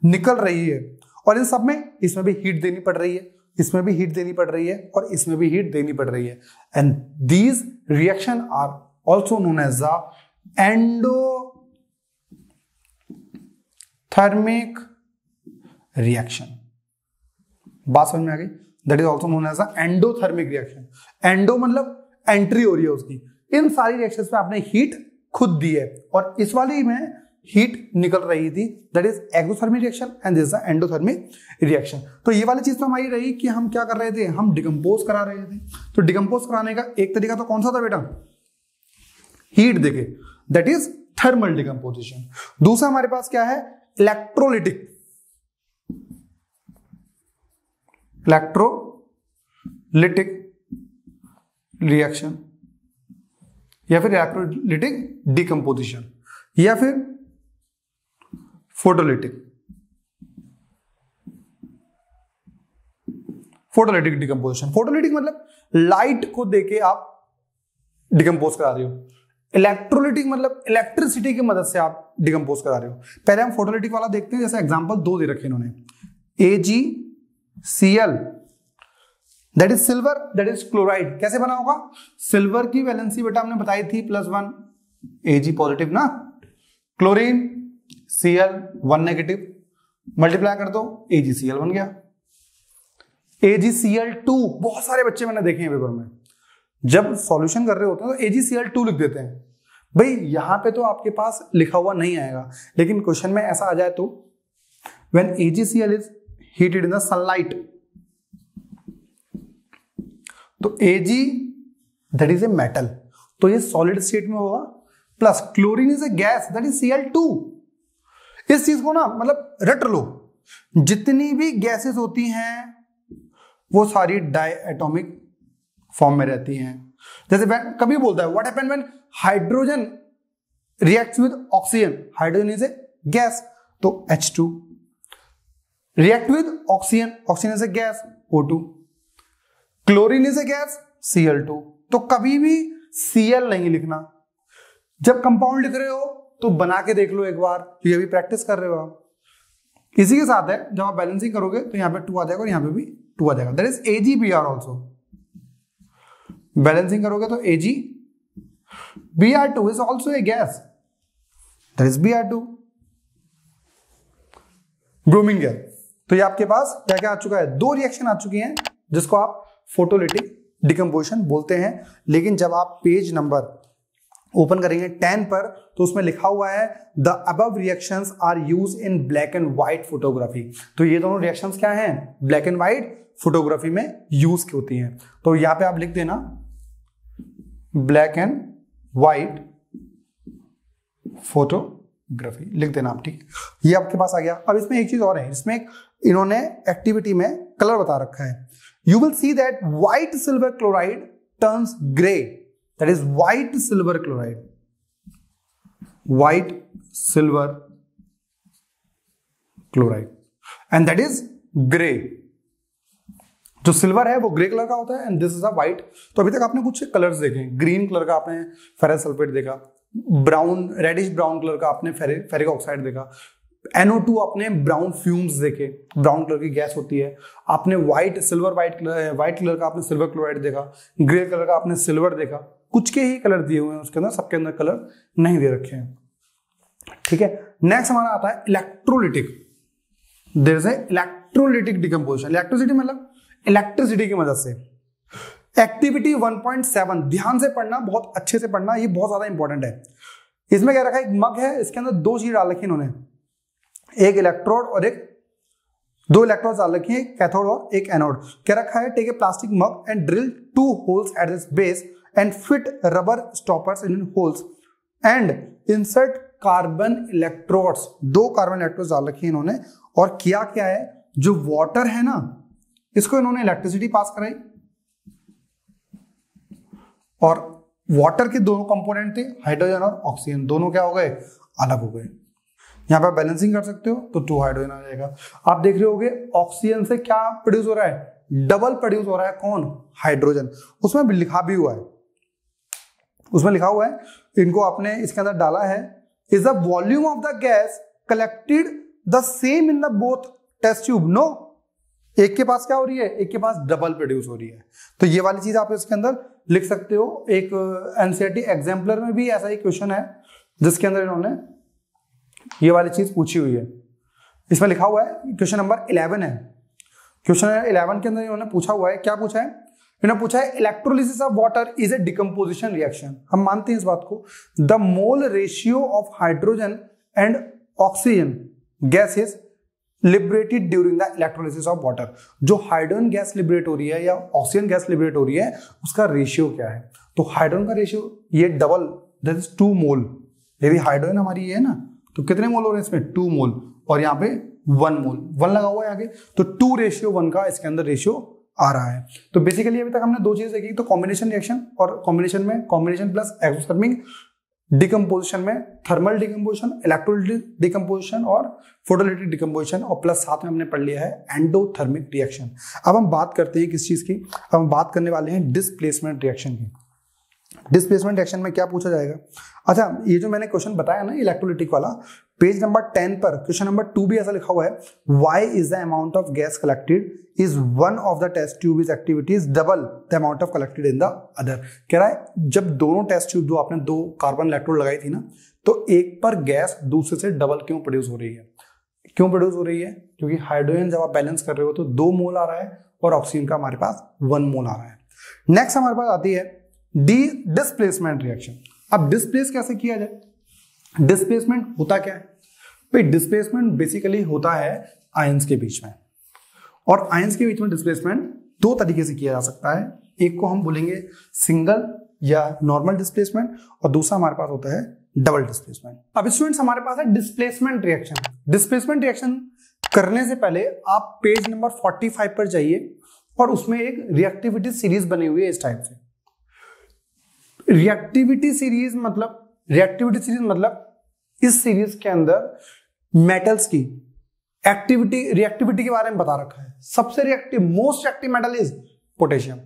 Speaker 1: निकल रही है, और इन सब में इसमें भी हीट देनी पड़ रही है, इसमें भी हीट देनी पड़ रही है और इसमें भी हीट देनी पड़ रही है। And these reaction are also known as the endothermic reaction. बात समझ में आ गई? That is also known as the endothermic reaction. Endo मतलब एंट्री हो रही है उसकी। इन सारी रिएक्शंस में आपने हीट खुद दी है और इस वाली में हीट निकल रही थी, that is exothermic reaction and this is the endothermic reaction. तो ये वाली चीज तो हमारी रही कि हम क्या कर रहे थे? हम डिकम्पोज करा रहे थे। तो डिकम्पोज कराने का एक तरीका तो कौन सा था बेटा? हीट देके, दैट इज थर्मल डिकम्पोजिशन। दूसरा हमारे पास क्या है? इलेक्ट्रोलिटिक रिएक्शन या फिर इलेक्ट्रोलिटिक डिकम्पोजिशन या फिर फोटोलिटिक डिकम्पोजिशन। फोटोलिटिक मतलब लाइट को देके आप डिकम्पोज करा रहे हो। इलेक्ट्रोलिटिक मतलब इलेक्ट्रिसिटी की मदद से आप डिकम्पोज करा रहे हो। पहले हम फोटोलिटिक वाला देखते हैं। जैसे एग्जांपल 2 दे रखे इन्होंने, AgCl that is silver, that is chloride. कैसे बना होगा? सिल्वर की वैलेंसी बेटा हमने बताई थी +1, Ag पॉजिटिव ना, क्लोरीन Cl 1 नेगेटिव, मल्टीप्लाई कर दो AgCl बन गया। AgCl2 बहुत सारे बच्चे मैंने देखे हैं पेपर में, जब सॉल्यूशन कर रहे होते हैं तो AgCl2 लिख देते हैं। भाई यहां पे तो आपके पास लिखा हुआ नहीं आएगा, लेकिन क्वेश्चन में ऐसा आ जाए तो when AgCl is heated in the sunlight, तो Ag that is a metal, तो ये सॉलिड स्टेट में होगा, plus chlorine is a gas that is Cl2। इस चीज को ना मतलब रट लो, जितनी भी गैसेस होती हैं वो सारी डायएटॉमिक फॉर्म में रहती हैं। जैसे कभी बोलता है what happened when hydrogen reacts with oxygen, hydrogen is a gas तो H2, react with oxygen, oxygen is a gas O2, chlorine is a gas Cl2। तो कभी भी Cl नहीं लिखना। जब कंपाउंड लिख रहे हो तो बना के देख लो एक बार, तो ये भी प्रैक्टिस कर रहे हो आप। इसी के साथ है जब आप बैलेंसिंग करोगे तो यहाँ पे 2 आ जाएगा और यहाँ पे भी 2 आ जाएगा, that is AgBr also. Balancing करोगे तो AgBr2 is also a gas, that is Br2, bromine gas. तो ये आपके पास क्या क्या आ चुका है? 2 रिएक्शन आ चुकी हैं जिसको आप फोटोलिटिक डिकम्पोजिशन बोलते हैं। लेकिन जब आप पेज नंबर ओपन करेंगे 10 पर तो उसमें लिखा हुआ है the above reactions are use in black and white photography. तो ये दोनों रिएक्शंस क्या हैं? ब्लैक एंड व्हाइट फोटोग्राफी में यूज की होती हैं। तो यहां पे आप लिख देना ब्लैक एंड व्हाइट फोटोग्राफी, लिख देना आप, ठीक। ये आपके पास आ गया। अब इसमें एक चीज और है, इसमें इन्होंने एक्टिविटी में कलर बता रखा है। you will see that white silver chloride turns gray. That is white silver chloride. White silver chloride. And that is gray. जो सिल्वर है वो ग्रे कलर का होता है and this is a white. तो अभी तक आपने कुछ कलर्स देखे, ग्रीन कलर का आपने फेरस सल्फेट देखा, ब्राउन रेडिश ब्राउन कलर का आपने फेरिक ऑक्साइड देखा, NO2 आपने ब्राउन फ्यूम्स देखे, ब्राउन कलर की गैस होती है, आपने व्हाइट कलर का आपने सिल्वर क्लोराइड देखा, ग्रे कलर का आपने सिल्वर देखा, कुछ के ही कलर दिए हुए हैं उसके अंदर, सबके अंदर कलर नहीं दे रखे हैं। ठीक है, नेक्स्ट हमारा आता है electrolytic. There is electrolytic decomposition. Electricity मतलब इलेक्ट्रिसिटी की मदद से। एक्टिविटी 1.7 ध्यान से पढ़ना, बहुत अच्छे से पढ़ना, ये बहुत ज्यादा इंपॉर्टेंट है। इसमें क्या रखा है, एक मग है, इसके अंदर दो चीज डाल रखी इन्होंने, एक इलेक्ट्रोड और दो इलेक्ट्रोड डाल रखी है, एक कैथोड और एक एनोड। क्या रखा है, take a plastic mug and drill 2 holes at this base and fit rubber stoppers in holes and insert carbon electrodes. 2 carbon electrodes डाल रखी है इन्होंने, और किया क्या है, जो वाटर है ना, इसको इन्होंने इलेक्ट्रिसिटी पास कराई, और वाटर के दोनों कंपोनेंट थे, हाइड्रोजन और ऑक्सीजन, दोनों क्या हो गए, अलग हो गए। यहां पर बैलेंसिंग कर सकते हो तो 2 हाइड्रोजन आ जाएगा। आप देख रहे होगे ऑक्सीजन से क्या प्रोड्यूस हो रहा है, डबल प्रोड्यूस हो रहा है, कौन, हाइड्रोजन। उसमें लिखा भी हुआ है, उसमें लिखा हुआ है, इनको आपने इसके अंदर डाला है, is the volume of the gas collected the same in the both test tube. No, एक के पास क्या हो रही है, एक के पास डबल प्रोड्यूस हो रही है। तो ये वाली चीज आप इसके अंदर लिख सकते हो। एक एनसीईआरटी एग्जाम्पलर में भी ऐसा ही क्वेश्चन है जिसके अंदर इन्होंने ये वाली चीज पूछी हुई है। इसमें लिखा हुआ है, क्वेश्चन नंबर 11 है, क्वेश्चन 11 के अंदर इन्होंने पूछा हुआ है, क्या पूछा है, इन्होंने पूछा है electrolysis of water is a decomposition reaction. हम मानते हैं इस बात को। The mole ratio of hydrogen and oxygen gas is liberated during the electrolysis of water. जो हाइड्रोजन गैस लिबरेट हो रही है या ऑक्सीजन गैस लिबरेट हो रही है, उसका रेशियो क्या है। तो हाइड्रोजन का रेशियो ये डबल, दैट इज 2 मोल। यदि हाइड्रोजन हमारी ये है ना, तो कितने मोल हो रहे हैं इसमें, 2 मोल, और यहाँ पे 1 मोल, 1 लगा हुआ है आगे, तो 2:1 का इसके अंदर रेशियो आ रहा है। तो बेसिकली अभी तक हमने 2 चीजें देखी, तो कॉम्बिनेशन रिएक्शन, और कॉम्बिनेशन प्लस एक्सोथर्मिक डिकम्पोजिशन में थर्मल डिकम्पोजिशन, इलेक्ट्रोलिटिक डिकम्पोजिशन और फोटोलिटिक डिकम्पोजिशन, और प्लस साथ में हमने पढ़ लिया है एंडोथर्मिक रिएक्शन। अब हम बात करते हैं किस चीज की, अब हम बात करने वाले हैं डिस्प्लेसमेंट रिएक्शन की। डिस्प्लेसमेंट रिएक्शन में क्या पूछा जाएगा। अच्छा, ये जो मैंने क्वेश्चन बताया ना इलेक्ट्रोलिटिक वाला, पेज नंबर 10 पर क्वेश्चन नंबर 2 भी ऐसा लिखा हुआ है, why is the amount of gas collected is one of the test tube is activity is double the amount of collected in the other. कह रहा है जब दोनों टेस्ट ट्यूब, जो आपने 2 कार्बन इलेक्ट्रोड लगाई थी ना, तो एक पर गैस दूसरे से डबल क्यों प्रोड्यूस हो रही है। क्यों प्रोड्यूस हो रही है, क्योंकि हाइड्रोजन जब आप बैलेंस कर रहे हो तो 2 मोल आ रहा है, और ऑक्सीजन का हमारे पास 1 मोल आ रहा है। नेक्स्ट हमारे पास आती है डिस्प्लेसमेंट रिएक्शन। अब डिस्प्लेस कैसे किया जाए, डिस्प्लेसमेंट होता क्या है भाई, डिस्प्लेसमेंट बेसिकली होता है आयंस के बीच में, और आयंस के बीच में डिस्प्लेसमेंट 2 तरीके से किया जा सकता है। एक को हम बोलेंगे सिंगल या नॉर्मल डिस्प्लेसमेंट, और दूसरा हमारे पास होता है डबल डिस्प्लेसमेंट। अब स्टूडेंट्स हमारे पास है डिस्प्लेसमेंट रिएक्शन। डिस्प्लेसमेंट रिएक्शन करने से पहले आप पेज नंबर 45 पर जाइए, और उसमें एक रिएक्टिविटी सीरीज बनी हुई है इस टाइप से। रिएक्टिविटी सीरीज मतलब इस सीरीज के अंदर मेटल्स की रिएक्टिविटी के बारे में बता रखा है। सबसे reactive, most reactive metal is potassium.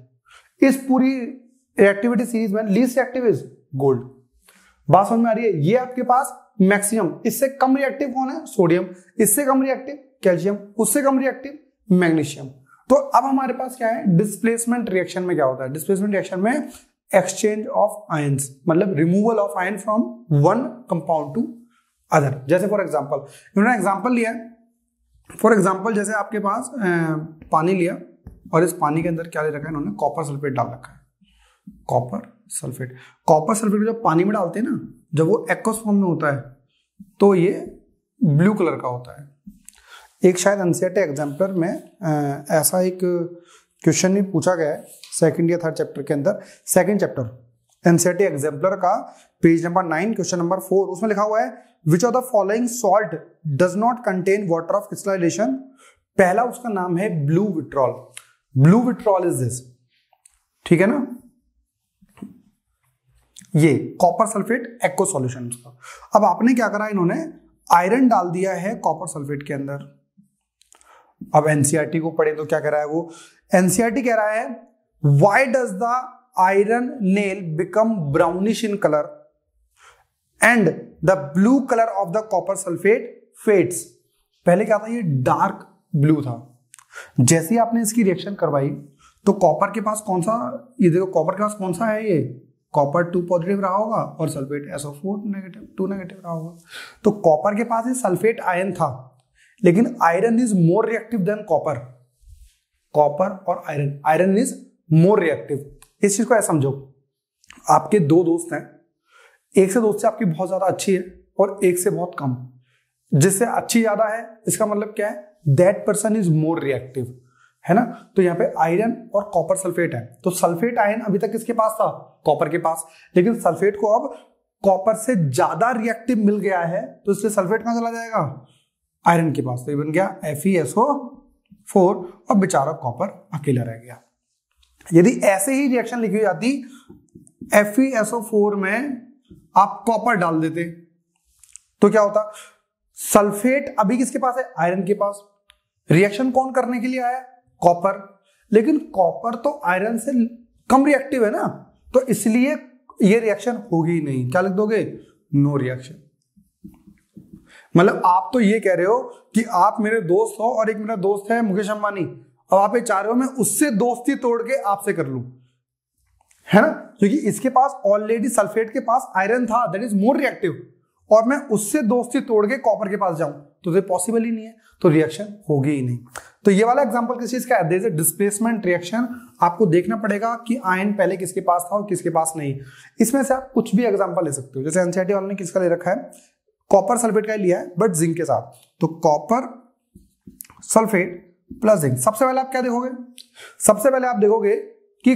Speaker 1: इस पूरी रिएक्टिविटी सीरीज में लीस्ट रिएक्टिव इज गोल्ड। बात समझ में आ रही है। ये आपके पास मैक्सिमम, इससे कम रिएक्टिव कौन है, सोडियम, इससे कम रिएक्टिव कैल्शियम, उससे कम रिएक्टिव मैग्नीशियम। तो अब हमारे पास क्या है, डिस्प्लेसमेंट रिएक्शन में क्या होता है, डिस्प्लेसमेंट रिएक्शन में एक्सचेंज ऑफ आयंस, मतलब removal of ion from one compound to other. जैसे फॉर एग्जांपल, इन्होंने एग्जांपल लिया है, फॉर एग्जांपल जैसे आपके पास पानी लिया, और इस पानी के अंदर क्या ले रखा है इन्होंने, कॉपर सल्फेट डाल रखा है। कॉपर सल्फेट जब पानी में डालते हैं ना, जब वो एक्वस फॉर्म में होता है तो ये ब्लू कलर का होता है। एक शायद एनसीईआरटी एग्जाम्पलर में ऐसा एक क्वेश्चन भी पूछा गया है, 2nd या 3rd चैप्टर के अंदर, 2nd चैप्टर एनसीईआरटी एग्जाम्पलर का पेज नंबर 9 क्वेश्चन नंबर 4, उसमें लिखा हुआ है which of the following salt does not contain water of crystallization. पहला उसका नाम है blue vitriol. Blue vitriol is this, ठीक है ना, ये कॉपर सल्फेट एक्व सॉल्यूशन का। अब आपने क्या करा, इन्होंने आयरन डाल दिया है कॉपर सल्फेट के अंदर। अब एनसीईआरटी को पढ़े तो क्या कह रहा है वो, एनसीईआरटी कह रहा है why does the iron nail become brownish in colour and the blue colour of the copper sulphate fades. पहले क्या था, ये डार्क ब्लू था। जैसे ही आपने इसकी रिएक्शन करवाई तो कॉपर के पास कौन सा, ये देखो कॉपर के पास कौन सा है, ये कॉपर 2 पॉजिटिव रहा होगा और सल्फेट SO4 नेगेटिव 2 नेगेटिव रहा होगा। तो कॉपर के पास ये सल्फेट आयन था, लेकिन iron is more reactive than copper. Copper और आयरन इज मोर रिएक्टिव। इस चीज को ऐसा समझो, आपके दो दोस्त हैं, एक से दोस्त से आपकी बहुत ज्यादा अच्छी है और एक से बहुत कम। जिससे अच्छी ज्यादा है इसका मतलब क्या है, that person is more reactive, है ना। तो यहाँ पे आयरन और कॉपर सल्फेट है, तो सल्फेट आयन अभी तक किसके पास था, कॉपर के पास, लेकिन सल्फेट को अब कॉपर से ज्यादा रिएक्टिव मिल गया है, तो इसलिए सल्फेट कहां चला जाएगा, आयरन के पास। तो ये बन गया FeSO4 और बेचारा कॉपर अकेला रह गया। यदि ऐसे ही रिएक्शन लिखी जाती, FeSO4 में आप कॉपर डाल देते तो क्या होता, सल्फेट अभी किसके पास है, आयरन के पास। रिएक्शन कौन करने के लिए आया, कॉपर, लेकिन कॉपर तो आयरन से कम रिएक्टिव है ना, तो इसलिए ये रिएक्शन होगी नहीं। क्या लिख दोगे, नो रिएक्शन। मतलब आप तो ये कह रहे हो कि आप मेरे दोस्त हो और एक मेरा दोस्त है मुकेश अंबानी, अब आप ये चाह रहे हो मैं उससे दोस्ती तोड़ के आपसे कर लूं, है ना, क्योंकि इसके पास ऑलरेडी सल्फेट के पास आयरन था दैट इज मोर रिएक्टिव, और मैं उससे दोस्ती तोड़ के कॉपर के पास जाऊं तो ये पॉसिबल ही नहीं है, तो रिएक्शन होगी ही नहीं। तो ये वाला एग्जांपल किस चीज का है, there is a displacement reaction. आपको देखना पड़ेगा कि आयन पहले किसके पास था और किसके पास नहीं। इसमें से आप कुछ भी एग्जांपल ले सकते हो, जैसे एनसीईआरटी वाले ने किसका ले रखा है, कॉपर सल्फेट का लिया है बट जिंक के साथ, तो कॉपर सल्फेट प्लस जिंक। सबसे पहले आप क्या देखोगे, सबसे पहले आप देखोगे कि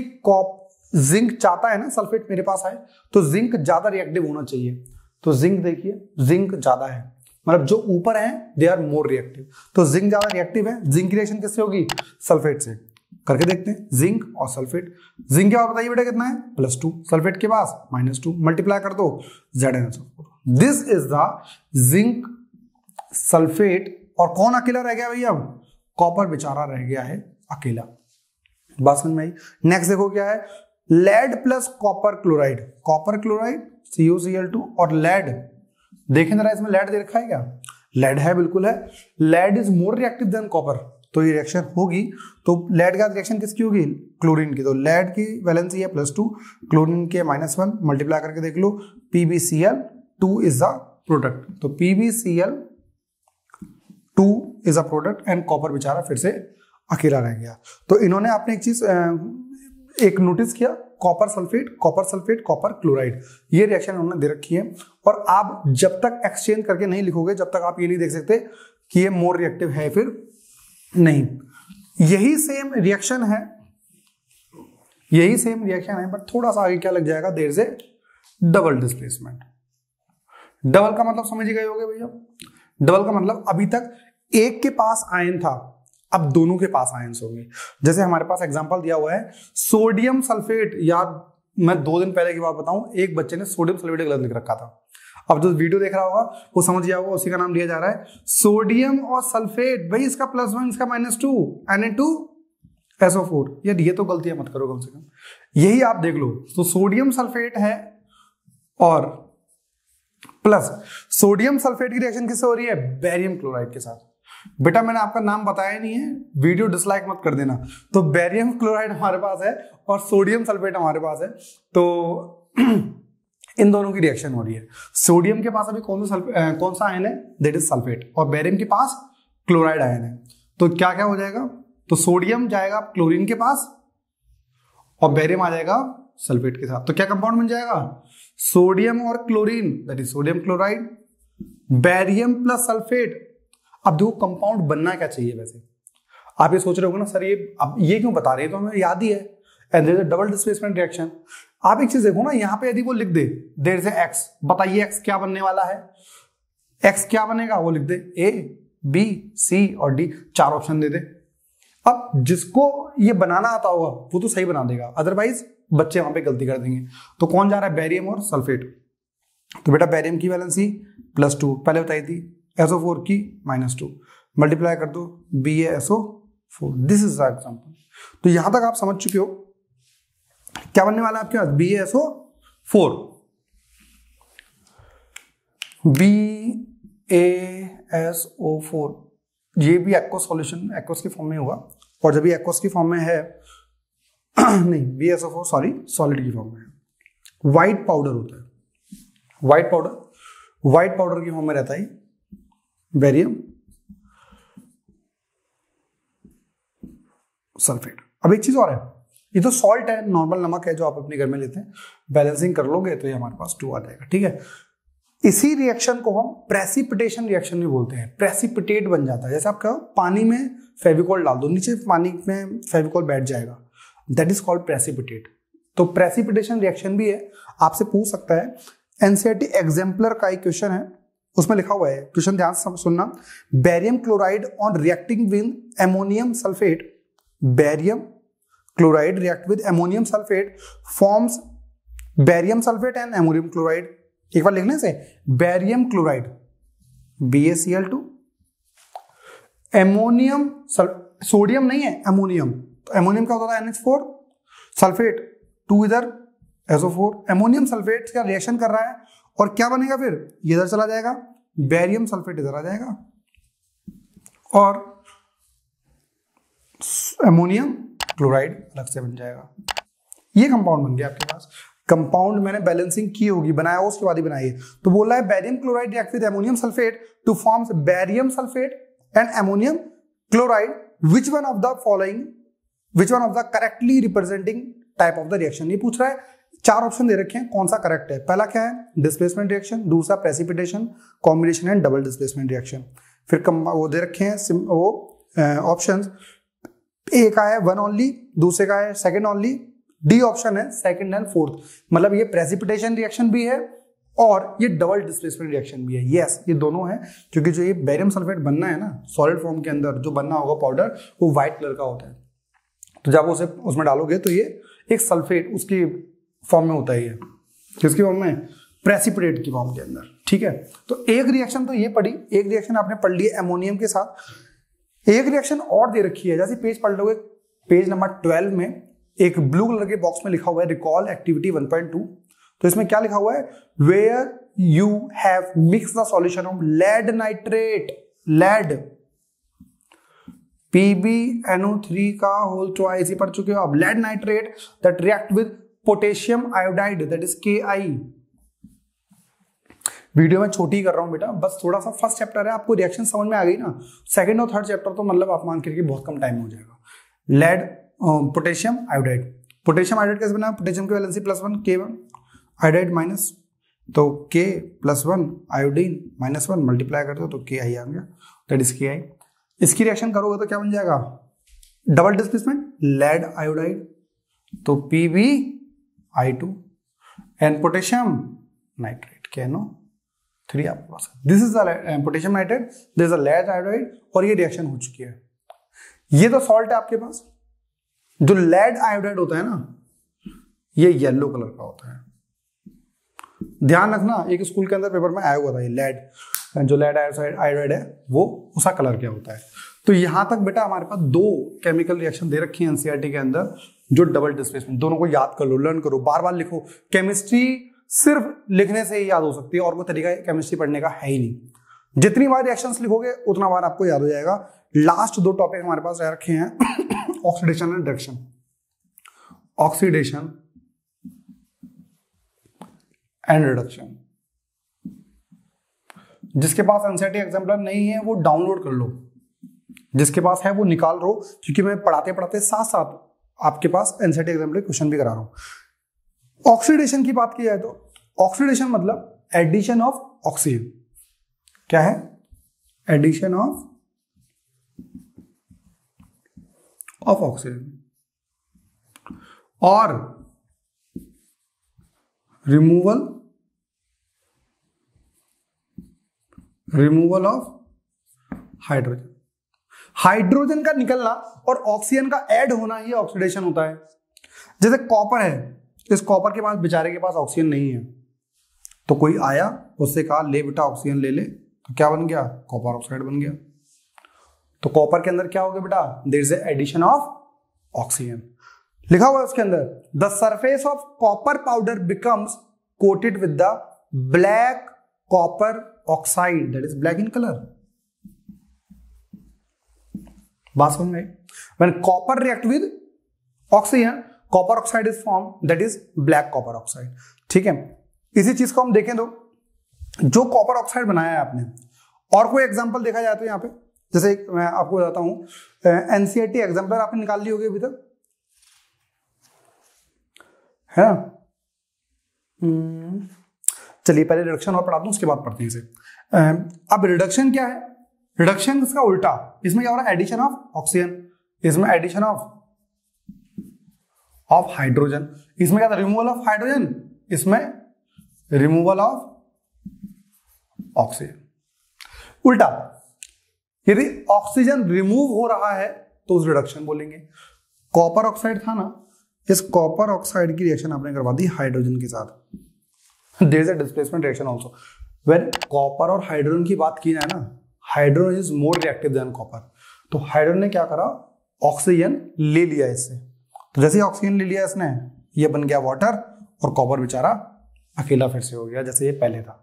Speaker 1: जिंक चाहता है ना सल्फेट मेरे पास आए, तो जिंक ज्यादा रिएक्टिव होना चाहिए। तो जिंक देखिए, जिंक ज्यादा है, मतलब जो ऊपर है दे आर मोर रिएक्टिव, तो जिंक ज्यादा रिएक्टिव है। जिंक की रिएक्शन किससे होगी, सल्फेट से। करके देखते हैं, जिंक और सल्फेट। जिंक के बाद बताइए बेटा कितना है, +2, सल्फेट के पास -2, मल्टीप्लाई कर दो ZnSO4। This is the zinc sulphate. और कौन अकेला रह गया भैया, अब कॉपर बेचारा रह गया है अकेला। बात समझ में आई। नेक्स्ट देखो क्या है, lead plus copper chloride, copper chloride CuCl2 और लेड। देखें जरा इसमें लेड दे रखा है क्या, लेड है, बिल्कुल है। Lead is more reactive than copper, तो ये रिएक्शन होगी। तो लेड का रिएक्शन किसकी होगी, क्लोरीन की। तो लेड की वैलेंसी है +2, क्लोरीन के -1, मल्टीप्लाई करके देख लो, PbCl2 इज द प्रोडक्ट। तो PbCl2 is a product and copper बेचारा फिर से अकेला रह गया। तो इन्होंने आपने एक चीज एक नोटिस किया, copper sulphate, copper sulphate, copper chloride, ये रिएक्शन उन्होंने दे रखी है। और आप जब तक एक्सचेंज करके नहीं लिखोगे, जब तक आप ये नहीं देख सकते कि ये मोर रिएक्टिव है फिर नहीं। यही सेम रिएक्शन है, यही सेम रिएक्शन है, बट थोड़ा सा आगे क्या लग जाएगा, there is a double displacement. Double का मतलब समझ गए होगे भैया। डबल का मतलब अभी तक एक के पास आयन था, अब दोनों के पास आयंस होंगे। जैसे हमारे पास एग्जांपल दिया हुआ है सोडियम सल्फेट। यार मैं 2 दिन पहले की बात बताऊं, एक बच्चे ने सोडियम सल्फेट गलत लिख रखा था। अब जो वीडियो देख रहा होगा वो समझ गया होगा, उसी का नाम लिया जा रहा है सोडियम और सल्फेट। भाई इसका +1 इसका -2, Na2SO4। यार ये तो गलतियां मत करो कम से कम, यही आप देख लो। तो सोडियम सल्फेट है और प्लस सोडियम सल्फेट की रिएक्शन किससे हो रही है, बेरियम क्लोराइड के साथ। बेटा मैंने आपका नाम बताया नहीं है, वीडियो डिसलाइक मत कर देना। तो बेरियम क्लोराइड हमारे पास है और सोडियम सल्फेट हमारे पास है, तो इन दोनों की रिएक्शन हो रही है। सोडियम के पास अभी कौन सा आयन है, दैट इज सल्फेट, और बेरियम के पास क्लोराइड आयन है। तो क्या क्या हो जाएगा, तो सोडियम जाएगा क्लोरीन के पास और बेरियम आ जाएगा सल्फेट के साथ। तो क्या कंपाउंड बन जाएगा, सोडियम और chlorine, that is sodium chloride, barium plus sulphate. अब देखो कंपाउंड बनना क्या चाहिए, वैसे आप ये सोच रहे हो ना सर ये क्यों बता रहे हैं, तो हमें याद ही है, and there is a double displacement reaction. आप एक चीज देखो ना, यहां पे यदि वो लिख दे देयर इज X, बताइए X क्या बनने वाला है, X क्या बनेगा, वो लिख दे A, B, C और D, 4 ऑप्शन दे दे। अब जिसको ये बनाना आता होगा वो तो सही बना देगा, अदरवाइज बच्चे वहां पे गलती कर देंगे। तो कौन जा रहा है, बेरियम और सल्फेट। तो बेटा बेरियम की वैलेंसी +2 पहले बताई थी, SO4 की -2, मल्टीप्लाई कर दो BaSO4। This is the example. तो यहां तक आप समझ चुके हो क्या बनने वाला है आपके पास, BaSO4। BaSO4 ये भी एक्वस सॉल्यूशन, एक्वस के फॉर्म में होगा, और जब ये एक्वस की फॉर्म में है नहीं, BaSO4 सॉरी सॉलिड की फॉर्म में है। व्हाइट पाउडर होता है, व्हाइट पाउडर की फॉर्म में रहता है बेरियम सल्फेट। अब एक चीज और है, ये तो सॉल्ट है, नॉर्मल नमक है जो आप अपने घर में लेते हैं, बैलेंसिंग कर लोगे तो ये हमारे पास 2 आ जाएगा, ठीक है। इसी रिएक्शन को हम प्रेसिपिटेशन रिएक्शन भी बोलते हैं, प्रेसिपिटेट बन जाता है। जैसे आप कहो पानी में फेविकॉल डाल दो, नीचे पानी में फेविकॉल बैठ जाएगा, दैट इज कॉल्ड प्रेसिपिटेट। तो प्रेसिपिटेशन रिएक्शन भी है, आपसे पूछ सकता है, एनसीईआरटी एग्जाम्पलर का एक क्वेश्चन है, उसमें लिखा हुआ है, क्वेश्चन ध्यान से सुनना, barium chloride on reacting with ammonium sulphate, barium chloride react with ammonium sulphate forms barium sulphate and ammonium chloride. एक बार लिखने से, barium chloride BaCl2, ammonium sodium नहीं है, अमोनियम, तो अमोनियम का होता है NH4, सल्फेट 2 इधर SO4, अमोनियम सल्फेट का रिएक्शन कर रहा है और क्या बनेगा फिर, ये इधर चला जाएगा, बेरियम सल्फेट इधर आ जाएगा और अमोनियम क्लोराइड अलग से बन जाएगा। ये कंपाउंड बन गया आपके पास। कंपाउंड मैंने बैलेंसिंग की होगी, बनाया हो उसके बाद ही बनाई है। तो बोल रहा है barium chloride react with ammonium sulphate two forms barium sulphate and ammonium chloride, which one of the following, which one of the correctly representing type of the reaction. ये पूछ रहा है, 4 ऑप्शन दे रखे हैं, कौन सा करेक्ट है। पहला क्या है, डिस्प्लेसमेंट रिएक्शन, दूसरा precipitation, combination and double displacement reaction. फिर वो दे रखे हैं वो ऑप्शंस, ए का है 1 ओनली, दूसरे का है 2nd ओनली, डी ऑप्शन है 2nd एंड 4th। मतलब ये प्रेसिपिटेशन रिएक्शन भी है और ये डबल डिस्प्लेसमेंट रिएक्शन भी है। यस, ये दोनों है, क्योंकि जो ये बेरियम सल्फेट बनना है ना सॉलिड फॉर्म के अंदर, जो बनना होगा पाउडर, वो व्हाइट कलर का होता है। तो जब उसे उसमें डालोगे तो ये एक सल्फेट उसकी फॉर्म में होता है, ये किसकी फॉर्म में, प्रेसिपिटेट की फॉर्म के अंदर, ठीक है। तो एक रिएक्शन तो ये पढ़ी, एक रिएक्शन आपने पढ़ ली अमोनियम के साथ। एक रिएक्शन और दे रखी है, जैसे पेज पढ़ लोगे, पेज नंबर 12 में एक ब्लू कलर के बॉक्स में लिखा हुआ है रिकॉल एक्टिविटी 1.2। तो इसमें क्या लिखा हुआ है, where you have mix the solution of lead nitrate, lead PbNO3 का होल ट्वाइस, पढ़ चुके हो आप, lead nitrate that react with potassium iodide that is Ki। Video में छोटी कर रहा हूं बेटा, बस थोड़ा सा फर्स्ट चैप्टर है, आपको रिएक्शन समझ में आ गई ना, 2nd और 3rd चैप्टर तो मतलब आप मान करके बहुत कम टाइम हो जाएगा। Lead potassium iodide, potassium iodide कैसे बना, पोटेशियम की वैलेंसी +1, K1 आयोडाइड माइनस, तो K +1 आयोडीन -1 मल्टीप्लाई कर दो तो Ki आ गया, दैट इज Ki। इसकी रिएक्शन करोगे तो क्या बन जाएगा, डबल डिस्प्लेसमेंट लेड आयोडाइड, तो PbI2 and potassium nitrate KNO3 आपके पास। This is the potassium nitrate, this is the lead iodide, और ये रिएक्शन हो चुकी है। ये तो सॉल्ट है आपके पास। जो लेड आयोडाइड होता है ना, ये येलो कलर का होता है, ध्यान रखना, एक स्कूल के अंदर पेपर में आया हुआ था ये लेड, जो लेड आयोडाइड है वो उसका कलर क्या होता है। तो यहां तक बेटा हमारे पास 2 केमिकल रिएक्शन दे रखी है एनसीईआरटी के अंदर, जो डबल डिस्प्लेसमेंट, दोनों को याद कर लो, लर्न करो, बार बार लिखो। केमिस्ट्री सिर्फ लिखने से ही याद हो सकती है, और कोई तरीका केमिस्ट्री पढ़ने का है ही नहीं। जितनी बार रिएक्शंस लिखोगे उतना बार आपको याद हो जाएगा। लास्ट 2 टॉपिक हमारे पास रह रखे हैं, oxidation and reduction. Oxidation and reduction, जिसके पास एनसीईआरटी एग्जाम्पलर नहीं है वो डाउनलोड कर लो, जिसके पास है वो निकाल लो, क्योंकि मैं पढ़ाते पढ़ाते साथ साथ आपके पास एनसीईआरटी एग्जाम्पलर क्वेश्चन भी करा रहा हूं। ऑक्सीडेशन की बात की जाए तो ऑक्सीडेशन मतलब एडिशन ऑफ ऑक्सीजन। क्या है, एडिशन ऑफ ऑक्सीजन और रिमूवल ऑफ हाइड्रोजन। हाइड्रोजन का निकलना और ऑक्सीजन का ऐड होना ही ऑक्सीडेशन होता है। जैसे कॉपर है, इस कॉपर के पास बेचारे के पास ऑक्सीजन नहीं है, तो कोई आया उससे कहा ले बेटा ऑक्सीजन ले ले, तो क्या बन गया, कॉपर ऑक्साइड बन गया। तो कॉपर के अंदर क्या हो गया बेटा, there is addition of oxygen. लिखा हुआ है उसके अंदर, the surface of copper powder becomes coated with the black copper oxide that is black in colour. बात समझ में? When copper react with oxygen, copper oxide is form that is black copper oxide. ठीक है, इसी चीज को हम देखें तो जो कॉपर ऑक्साइड बनाया है आपने, और कोई एग्जांपल देखा जाए तो यहाँ पे, जैसे मैं आपको बताता हूं, एनसीईआरटी एग्जाम्पलर आपने निकाल ली होगी अभी तक, है ना? चलिए पहले रिडक्शन और पढ़ा दूं, उसके बाद पढ़ते हैं इसे। अब रिडक्शन क्या है? रिडक्शन इसका उल्टा, इसमें क्या हो रहा है, एडिशन ऑफ ऑक्सीजन, इसमें एडिशन ऑफ हाइड्रोजन, इसमें क्या था, रिमूवल ऑफ हाइड्रोजन, इसमें रिमूवल ऑफ ऑक्सीजन। उल्टा, यदि ऑक्सीजन रिमूव हो रहा है तो उस रिडक्शन बोलेंगे। कॉपर ऑक्साइड था ना, इस कॉपर ऑक्साइड की रिएक्शन आपने करवा दी हाइड्रोजन के साथ, there is a displacement reaction also. When copper और हाइड्रोजन की बात की जाए ना, hydrogen is more reactive than copper, तो हाइड्रोजन ने क्या करा, ऑक्सीजन ले लिया इससे, तो जैसे ही ऑक्सीजन ले लिया इसने, ये बन गया वाटर, और कॉपर बेचारा अकेला फिर से हो गया जैसे ये पहले था।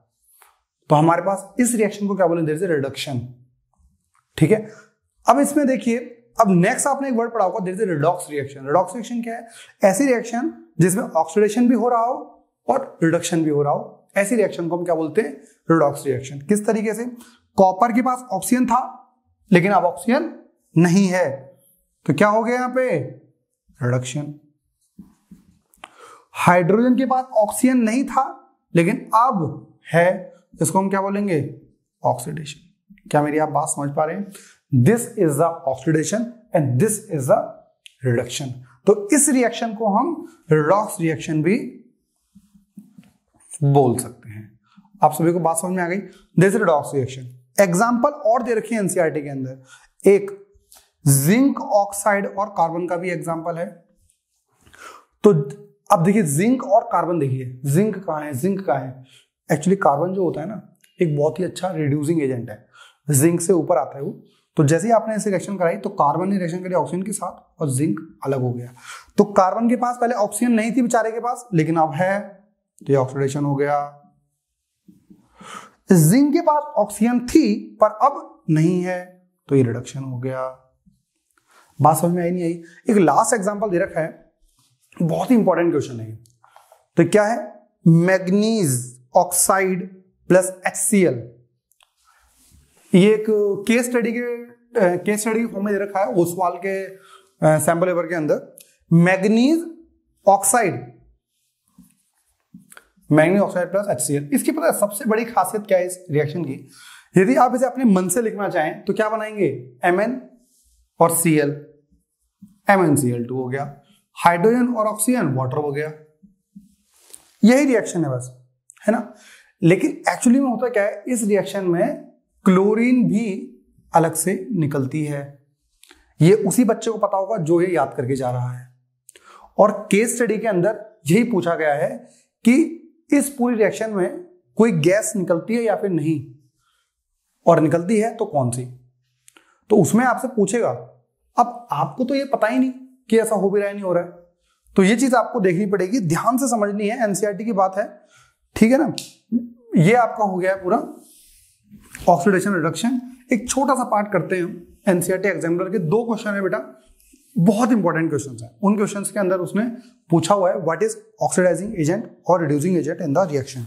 Speaker 1: तो हमारे पास इस रिएक्शन को क्या बोलेंगे, देयर इज अ रिडक्शन। ठीक है, अब इसमें देखिए, अब नेक्स्ट आपने एक वर्ड पढ़ा होगा, there is a redox reaction. Redox reaction क्या है, ऐसी रिएक्शन जिसमें ऑक्सीडेशन भी हो रहा हो और रिडक्शन भी हो रहा हो, ऐसी रिएक्शन को हम क्या बोलते हैं, रिडॉक्स रिएक्शन। किस तरीके से, कॉपर के पास ऑक्सीजन था लेकिन अब ऑक्सीजन नहीं है, तो क्या हो गया यहां पे, रिडक्शन। हाइड्रोजन के पास ऑक्सीजन नहीं था लेकिन अब है, इसको हम क्या बोलेंगे, ऑक्सीडेशन। क्या मेरी आप बात समझ पा रहे हैं? This is the oxidation and this is the reduction. तो इस रिएक्शन को हम रिडॉक्स रिएक्शन भी बोल सकते हैं। आप सभी को बात समझ में आ गई? This redox reaction. एग्जाम्पल और दे रखी है एनसीईआरटी के अंदर, एक जिंक ऑक्साइड और कार्बन का भी एग्जाम्पल है। तो अब देखिए जिंक और कार्बन, देखिए जिंक कहाँ है, जिंक कहाँ है, एक्चुअली कार्बन जो होता है ना, एक बहुत ही अच्छा रिड्यूसिंग एजेंट है, जिंक से ऊपर आता है वो। तो जैसे ही आपने ऐसे रिएक्शन कराई तो कार्बन ने रिएक्शन करी ऑक्सीजन के साथ और जिंक अलग हो गया। तो कार्बन के पास पहले ऑक्सीजन नहीं थी बेचारे के पास, लेकिन अब है, तो ये ऑक्सीडेशन हो गया। जिंक के पास ऑक्सीजन थी पर अब नहीं है, तो ये रिडक्शन हो गया। बात समझ में आई नहीं आई? एक लास्ट एग्जांपल दे रखा है, बहुत ही इंपॉर्टेंट क्वेश्चन है। तो क्या है, मैग्नीज ऑक्साइड प्लस HCl। ये एक केस स्टडी के फॉर्म में दे रखा है ओसवाल के सैंपल पेपर के अंदर। Manganese oxide plus HCl। इसकी पता है सबसे बड़ी खासियत क्या है इस रिएक्शन की? यदि आप इसे अपने मन से लिखना चाहें तो क्या बनाएंगे, Mn और Cl, MnCl2 हो गया, हाइड्रोजन और ऑक्सीजन वाटर हो गया। यही रिएक्शन है बस, है ना? लेकिन एक्चुअली में होता क्या है, इस रिएक्शन में क्लोरीन भी अलग से निकलती है। ये उसी बच्चे को पता होगा जो ये याद करके जा रहा है। और केस स्टडी के अंदर यही पूछा गया है कि इस पूरी रिएक्शन में कोई गैस निकलती है या फिर नहीं, और निकलती है तो कौन सी। तो उसमें आपसे पूछेगा। अब आपको तो ये पता ही नहीं कि ऐसा हो भी रहा है नहीं हो रहा है, तो ये चीज आपको देखनी पड़ेगी, ध्यान से समझनी है, एनसीईआरटी की बात है, ठीक है ना? ये आपका हो गया पूरा ऑक्सीडेशन रिडक्शन। एक छोटा सा पार्ट करते हैं, एनसीईआरटी एग्जामिनर के 2 क्वेश्चन है बेटा, बहुत इंपॉर्टेंट क्वेश्चंस हैं। उन क्वेश्चंस के अंदर उसने पूछा हुआ है व्हाट इज ऑक्सीडाइजिंग एजेंट और reducing agent in the reaction.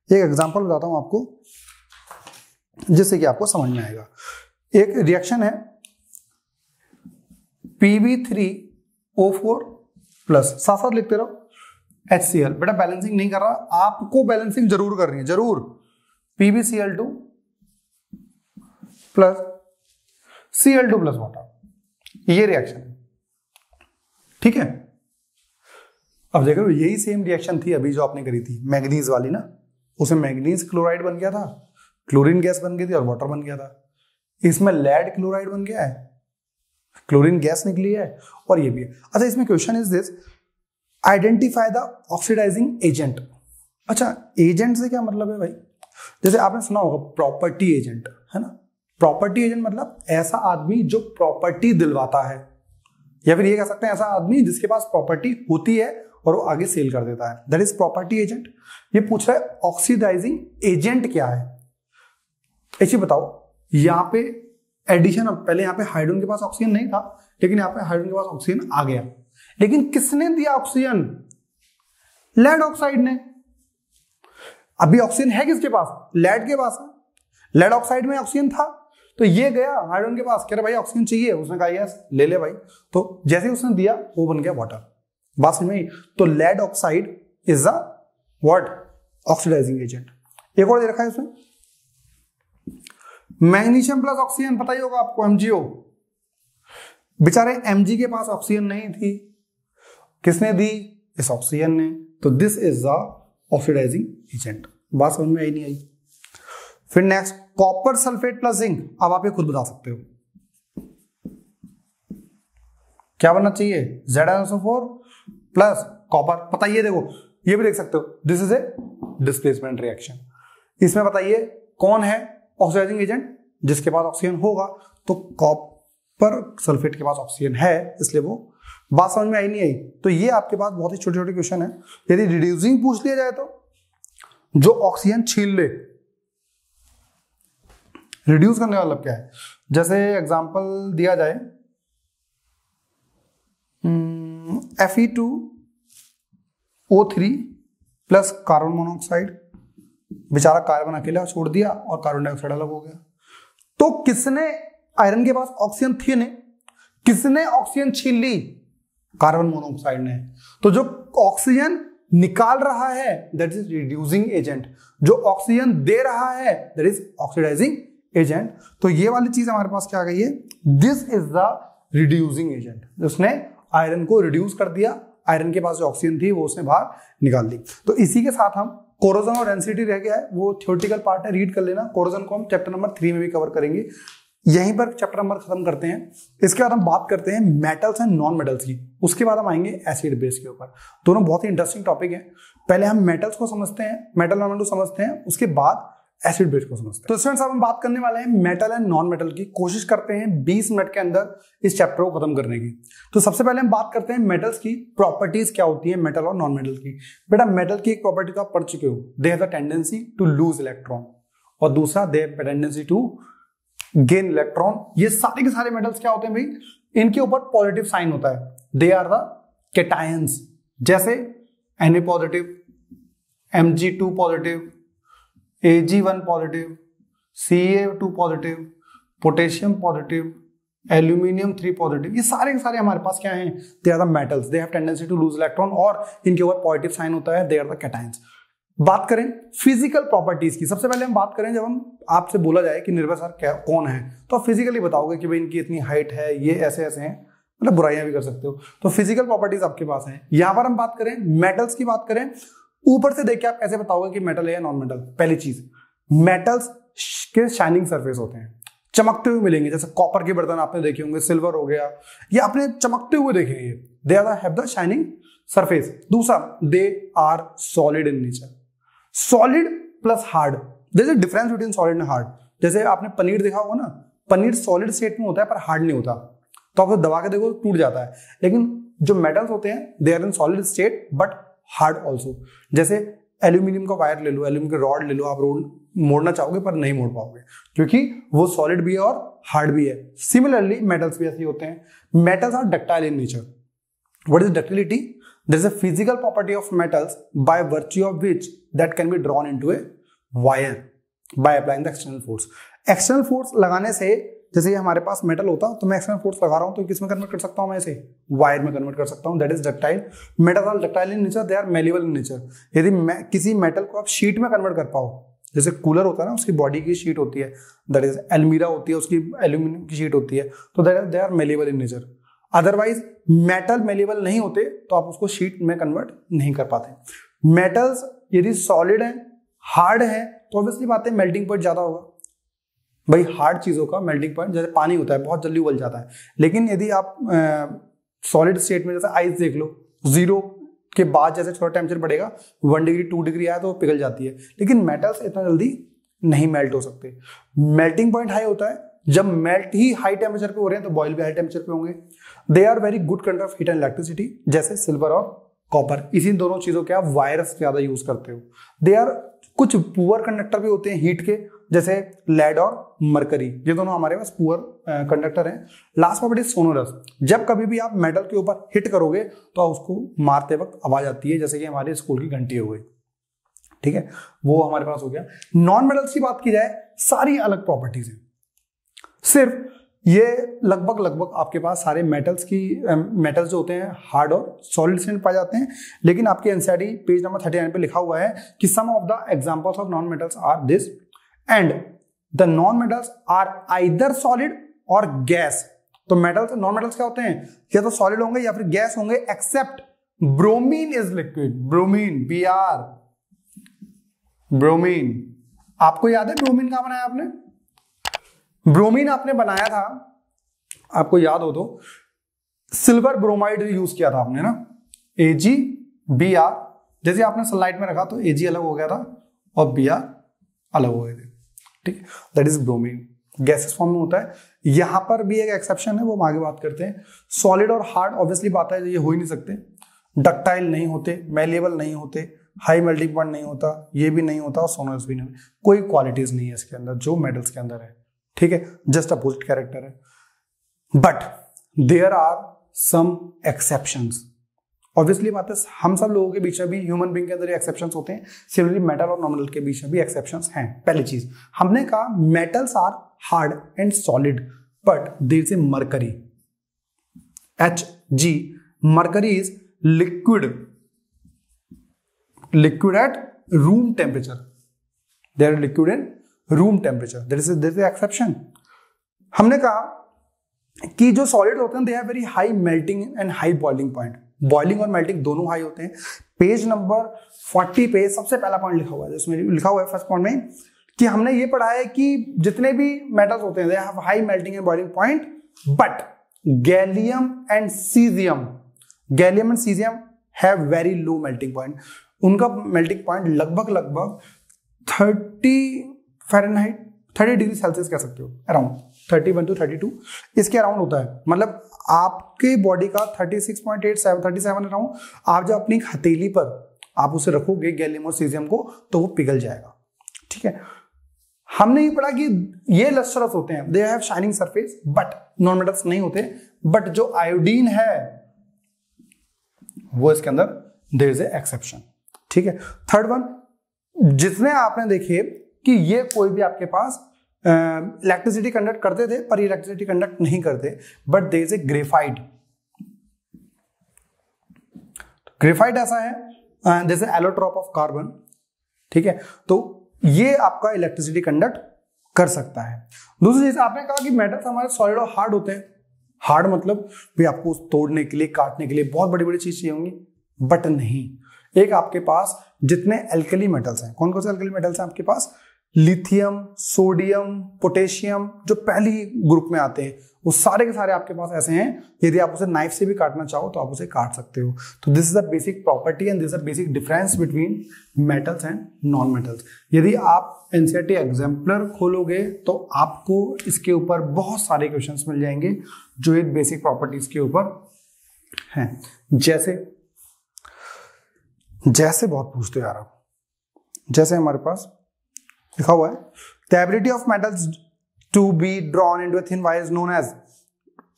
Speaker 1: एक एग्जांपल बताता हूं आपको जिससे कि आपको समझ में आएगा। एक रिएक्शन है Pb3O4 प्लस, साथ साथ लिखते रहो, HCl। बेटा बैलेंसिंग नहीं कर रहा, आपको बैलेंसिंग जरूर करनी है, जरूर। PbCl2 plus Cl2 plus water, ये रिएक्शन है, ठीक है? अब देख रहे हो, यही सेम रिएक्शन थी अभी जो आपने करी थी मैग्नीज वाली ना, उसमें मैग्नीज क्लोराइड बन गया था, क्लोरीन गैस बन गई थी और वाटर बन गया था। इसमें लेड क्लोराइड बन गया है क्लोरीन गैस निकली है और ये भी है। अच्छा, इसमें question is this, identify the oxidising agent. अच्छा, एजेंट से क्या मतलब है भाई? जैसे आपने सुना होगा प्रॉपर्टी एजेंट, है ना। प्रॉपर्टी एजेंट मतलब ऐसा आदमी जो प्रॉपर्टी दिलवाता है, या फिर ये कह सकते हैं ऐसा आदमी जिसके पास प्रॉपर्टी होती है और वो आगे सेल कर देता है, दैट इज प्रॉपर्टी एजेंट। ये पूछ रहा है ऑक्सीडाइजिंग एजेंट क्या है। ऐसे बताओ, यहाँ पे एडिशन, पहले यहाँ पे हाइड्रोजन के पास ऑक्सीजन नहीं था, लेकिन यहाँ पे हाइड्रोजन के पास ऑक्सीजन आ गया, लेकिन किसने दिया ऑक्सीजन? लेड ऑक्साइड ने। अभी ऑक्सीजन है किसके पास? लेड के पास है। लेड ऑक्साइड में ऑक्सीजन था, तो ये गया हाइड्रोजन के पास, कह रहा भाई ऑक्सीजन चाहिए, उसने कहा यस ले ले भाई, तो जैसे उसने दिया वो बन गया वाटर। बात समझ में आई? तो lead oxide is a what? Oxidising agent. एक और दे रखा है इसमें, मैग्नीशियम प्लस ऑक्सीजन, पता ही होगा आपको, MgO। बेचारे Mg के पास ऑक्सीजन नहीं थी, किसने दी? इस ऑक्सीजन ने, तो this is the oxidising agent. बात समझ में आई नहीं आई? फिर next, copper sulphate plus zinc. अब आप ये खुद बता सकते हो क्या बनना चाहिए? ZnSO4 plus copper. बताइए, देखो ये भी देख सकते हो, this is A displacement reaction. इसमें बताइए कौन है ऑक्सीडाइजिंग एजेंट? जिसके पास ऑक्सीजन होगा, तो कॉपर सल्फेट के पास ऑक्सीजन है, इसलिए वो। बात समझ में आई नहीं आई? तो ये आपके पास बहुत ही छोटे छोटे क्वेश्चन है। यदि रिड्यूसिंग पूछ लिया जाए तो जो ऑक्सीजन छीन ले, रिड्यूस करने वाला क्या है? जैसे एग्जांपल दिया जाए Fe2O3 प्लस कार्बन मोनोऑक्साइड, बेचारा कार्बन अकेला छोड़ दिया और कार्बन डाइऑक्साइड अलग हो गया। तो किसने, आयरन के पास ऑक्सीजन थी ने, किसने ऑक्सीजन छीन ली? कार्बन मोनोऑक्साइड ने। तो जो ऑक्सीजन निकाल रहा है दैट इज रिड्यूसिंग एजेंट, जो ऑक्सीजन दे रहा है दैट इज ऑक्सीडाइजिंग एजेंट। तो ये वाली चीज हमारे पास क्या आ गई है? This is the reducing agent. उसने आयरन को रिड्यूस कर दिया, आयरन के पास जो ऑक्सीजन थी वो उसने बाहर निकाल दी। तो इसी के साथ हम कोरोजन और डेंसिटी रह गया है, वो थ्योरेटिकल पार्ट है, रीड कर लेना। कोरोजन को हम चैप्टर नंबर 3 में भी कवर करेंगे। यहीं पर चैप्टर नंबर खत्म करते हैं। इसके बाद हम बात करते हैं मेटल्स एंड नॉन मेटल्स की, उसके बाद हम आएंगे एसिड बेस के ऊपर। दोनों बहुत ही इंटरेस्टिंग टॉपिक है। पहले हम मेटल्स को समझते हैं, मेटल नॉन मेटल समझते हैं, उसके बाद एसिड बेस को समझते हैं। तो स्टूडेंट्स, अब हम बात करने वाले हैं मेटल एंड नॉन मेटल की। कोशिश करते हैं 20 मिनट के अंदर इस चैप्टर को खत्म करने की। तो सबसे पहले हम बात करते हैं मेटल्स की प्रॉपर्टीज क्या होती है, मेटल और नॉन मेटल की। बेटा, मेटल की एक प्रॉपर्टी तो आप पढ़ चुके हो, they have the tendency to lose electron, और दूसरा they have tendency to gain electron. ये सारे के सारे मेटल्स क्या होते हैं भाई? इनके ऊपर पॉजिटिव साइन होता है, दे आर द कैटायंस। जैसे Na positive, Mg2 positive, Ag1 positive, Ca2 positive, potassium positive, aluminium 3 positive. ये सारे के सारे हमारे पास क्या हैं? They are the metals, they have tendency to lose electron, और इनके ऊपर पॉजिटिव साइन होता है, दे आर द कैटायंस। बात करें फिजिकल प्रॉपर्टीज की, सबसे पहले हम बात करें, जब हम आपसे बोला जाए कि निर्भय सर क्या कौन है, तो आप फिजिकली बताओगे कि भाई इनकी इतनी हाइट है, ये ऐसे ऐसे हैं, मतलब बुराइयां भी कर सकते हो। तो फिजिकल प्रॉपर्टीज आपके पास हैं। यहां पर हम बात करें मेटल्स की, बात करें ऊपर से देख के आप कैसे बताओगे कि मेटल है या नॉन मेटल? पहली चीज, मेटल्स के शाइनिंग सरफेस होते हैं, चमकते हुए मिलेंगे। जैसे कॉपर के बर्तन आपने देखे होंगे, सिल्वर हो गया, ये आपने चमकते हुए देखे हैं, they are have the shining surface. दूसरा, they are solid in nature. Solid plus hard, there is a difference between solid and hard. जैसे आपने पनीर देखा होगा ना, पनीर सॉलिड स्टेट में होता है पर हार्ड नहीं होता, तो आप दबा के देखो टूट जाता है। लेकिन जो मेटल्स होते हैं they are in solid state but hard also. जैसे एल्यूमिनियम का वायर ले लो, एल्यूमिनियम के रॉड ले लो, आप रोड मोड़ना चाहोगे पर नहीं मोड़ पाओगे, क्योंकि वो सॉलिड भी है और हार्ड भी है। सिमिलरली मेटल्स भी ऐसे होते हैं। Metals are ductile in nature. What is ductility? There is a physical property of metals by virtue of which that can be drawn into a wire by applying the external force. External force लगाने से, जैसे ये हमारे पास metal होता, तो मैं external force लगा रहा हूं तो किस में कन्वर्ट कर सकता हूं? मैं इसे वायर में कन्वर्ट कर सकता हूं, that is ductile. Metals are ductile in nature, they are malleable in nature. यदि किसी मेटल को आप शीट में कन्वर्ट कर पाओ, जैसे कूलर होता है ना, उसकी बॉडी की शीट होती है, दैट इज एल्मीरा होती है, उसकी एल्यूमिनियम की शीट होती है, तो they are malleable in nature. Otherwise metal malleable नहीं होते तो आप उसको शीट में कन्वर्ट नहीं कर पाते। मेटल्स यदि सॉलिड है, हार्ड है, तो ऑब्वियसली बात है मेल्टिंग पॉइंट ज्यादा होगा, भाई हार्ड चीजों का मेल्टिंग पॉइंट जैसे पानी होता है बहुत जल्दी उबल जाता है, लेकिन यदि आप सॉलिड स्टेट में जैसे आइस देख लो, 0 के बाद जैसे थोड़ा टेम्परेचर बढ़ेगा 1 डिग्री 2 डिग्री आया तो पिघल जाती है, लेकिन मेटल्स इतना जल्दी नहीं मेल्ट हो सकते। मेल्टिंग पॉइंट हाई होता है, जब मेल्ट ही हाई टेम्परेचर पे हो रहे हैं तो बॉयल भी हाई टेम्परेचर पे होंगे। They are very good conductor of heat and electricity, जैसे सिल्वर और कॉपर, इसी दोनों चीजों के आप वायरस ज्यादा यूज करते हो। दे आर कुछ पुअर कंडक्टर भी होते हैं हीट के, जैसे लेड और मरकरी, ये दोनों हमारे पास पुअर कंडक्टर हैं। लास्ट प्रॉपर्टी सोनोरस, जब कभी भी आप मेटल के ऊपर हिट करोगे तो उसको मारते वक्त आवाज आती है, जैसे कि हमारे स्कूल की घंटी हो गई, ठीक है, वो हमारे पास हो गया। नॉन मेटल्स की बात की जाए, सारी अलग प्रॉपर्टीज हैं, सिर्फ ये लगभग आपके पास सारे मेटल्स जो होते हैं हार्ड और सॉलिड स्टेट पाए जाते हैं, लेकिन आपके एनसीईआरटी पेज नंबर 39 पे लिखा हुआ है कि some of the examples of non metals are this and the non metals are either solid or gas. तो मेटल्स, नॉन मेटल्स क्या होते हैं, या तो सॉलिड होंगे या फिर गैस होंगे, except bromine is liquid. Bromine, Br, bromine, आपको याद है ब्रोमीन कहां बनाया आपने? ब्रोमीन आपने बनाया था, आपको याद हो तो सिल्वर ब्रोमाइड यूज किया था आपने ना, AgBr, जैसे आपने सनलाइट में रखा तो Ag अलग हो गया था और Br अलग हो गए थे, ठीक, that is bromine, gases form में होता है। यहां पर भी एक एक्सेप्शन है, वो हम आगे बात करते हैं। सॉलिड और हार्ड ऑब्वियसली बात है, ये हो ही नहीं सकते, डक्टाइल नहीं होते, मेलेबल नहीं होते, हाई मेल्टिंग पॉइंट नहीं होता, ये भी नहीं होता और सोनोरस भी नहीं, कोई क्वालिटीज नहीं है इसके अंदर जो मेटल्स के अंदर है, ठीक है, जस्ट अपोजिट कैरेक्टर है। But there are some exceptions, obviously बात है, हम सब लोगों के बीच में भी, ह्यूमन बीइंग के अंदर एक्सेप्शंस होते हैं, सिमिलरली मेटल और नॉन मेटल के बीच में भी एक्सेप्शंस हैं। पहली चीज हमने कहा metals are hard and solid, but there is a mercury, Hg, mercury is liquid at room temperature, they are liquid in room temperature, there is an exception। हमने कहा कि जो सॉलिड होते हैं they have very high melting and high boiling point, boiling और melting दोनों high होते हैं। पेज नंबर 40 पे सबसे पहला पॉइंट लिखा हुआ है, जिसमें लिखा हुआ है फर्स्ट पॉइंट में कि हमने ये पढ़ा है कि जितने भी मेटल्स होते हैं they have high melting and boiling point, but gallium and caesium have very low melting point, उनका मेल्टिंग पॉइंट लगभग 30 डिग्री सेल्सियस कह सकते हो, अराउंड 31 to 32 इसके अराउंड होता है। मतलब आपके बॉडी का 36.87 अराउंड, आप जब अपनी हथेली पर आप उसे रखोगे गैलियम और सीजियम को तो वो पिघल जाएगा, ठीक है। हमने ये पढ़ा कि ये लस्ट्रस होते हैं, they have shining surface, but non metals नहीं होते। बट जो आयोडीन है वो इसके अंदर देयर इज ए एक्सेप्शन, ठीक है। थर्ड वन, जितने आपने देखे कि ये कोई भी आपके पास इलेक्ट्रिसिटी कंडक्ट करते थे पर इलेक्ट्रिसिटी कंडक्ट नहीं करते, but there is a graphite. Graphite ऐसा है जैसे एलोट्रॉप ऑफ कार्बन, ठीक है, तो ये आपका इलेक्ट्रिसिटी कंडक्ट कर सकता है। दूसरी चीज आपने कहा कि मेटल्स हमारे सॉलिड और हार्ड होते हैं, हार्ड मतलब भी आपको तोड़ने के लिए, काटने के लिए बहुत बड़ी बड़ी चीज चाहिए होंगी, बट नहीं, एक आपके पास जितने एल्कली मेटल्स हैं, कौन कौन से एल्कली मेटल्स हैं आपके पास, लिथियम, सोडियम, पोटेशियम, जो पहली ग्रुप में आते हैं, वो सारे के सारे आपके पास ऐसे हैं, यदि आप उसे नाइफ से भी काटना चाहो तो आप उसे काट सकते हो। तो this is the basic property and this is the basic difference between metals and non metals. यदि आप एनसीईआरटी एग्जाम्पलर खोलोगे तो आपको इसके ऊपर बहुत सारे क्वेश्चंस मिल जाएंगे जो एक बेसिक प्रॉपर्टीज के ऊपर हैं। जैसे बहुत पूछते हो यार आप, जैसे हमारे पास लिखा हुआ है the ability of metals to be drawn into a thin wire is known as,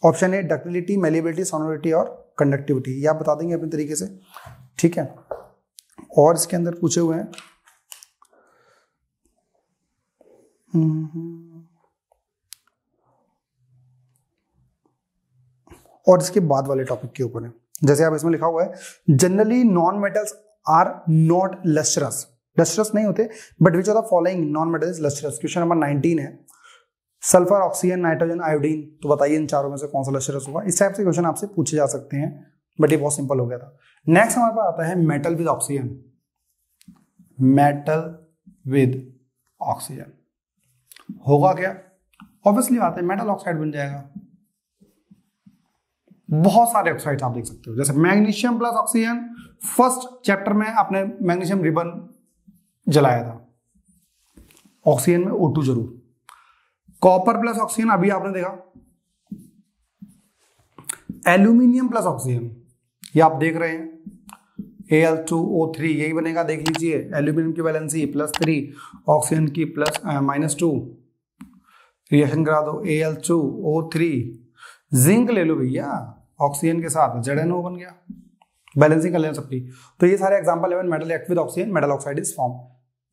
Speaker 1: option A ductility, malleability, sonority और कंडक्टिविटी। ये आप बता देंगे अपने तरीके से, ठीक है। और इसके अंदर पूछे हुए हैं और इसके बाद वाले टॉपिक के ऊपर है, जैसे आप इसमें लिखा हुआ है generally non metals are not lustrous, lustrous नहीं होते, but which of the following non metal is lustrous. Question number 19 है, सल्फर, ऑक्सीजन, नाइट्रोजन, आयोडीन, तो बताइए इन चारों में से कौन सा लस्ट्रस होगा। इस टाइप से क्वेश्चन आपसे पूछे जा सकते हैं, बट ये बहुत सिंपल हो गया था। नेक्स्ट हमारे पास आता है metal with oxygen, metal with oxygen होगा क्या, ऑब्वियसली बात है मेटल ऑक्साइड बन जाएगा। बहुत सारे ऑक्साइड्स आप देख सकते हो, जैसे magnesium plus oxygen, first chapter में आपने मैग्नीशियम रिबन जलाया था, ऑक्सीजन में O2 जरूर। कॉपर प्लस ऑक्सीजन अभी आपने देखा, एल्यूमिनियम प्लस ऑक्सीजन ये आप देख रहे हैं, Al2O3 यही बनेगा, देख लीजिए। एल्यूमिनियम की वैलेंसी +3, ऑक्सीजन की -2, रिएक्शन करा दो Al2O3। जिंक ले लो भैया, ऑक्सीजन के साथ ZnO बन गया, बैलेंसिंग कर लेना सबकी। तो ये सारे एग्जांपल है, metal react with oxygen, metal oxide is form.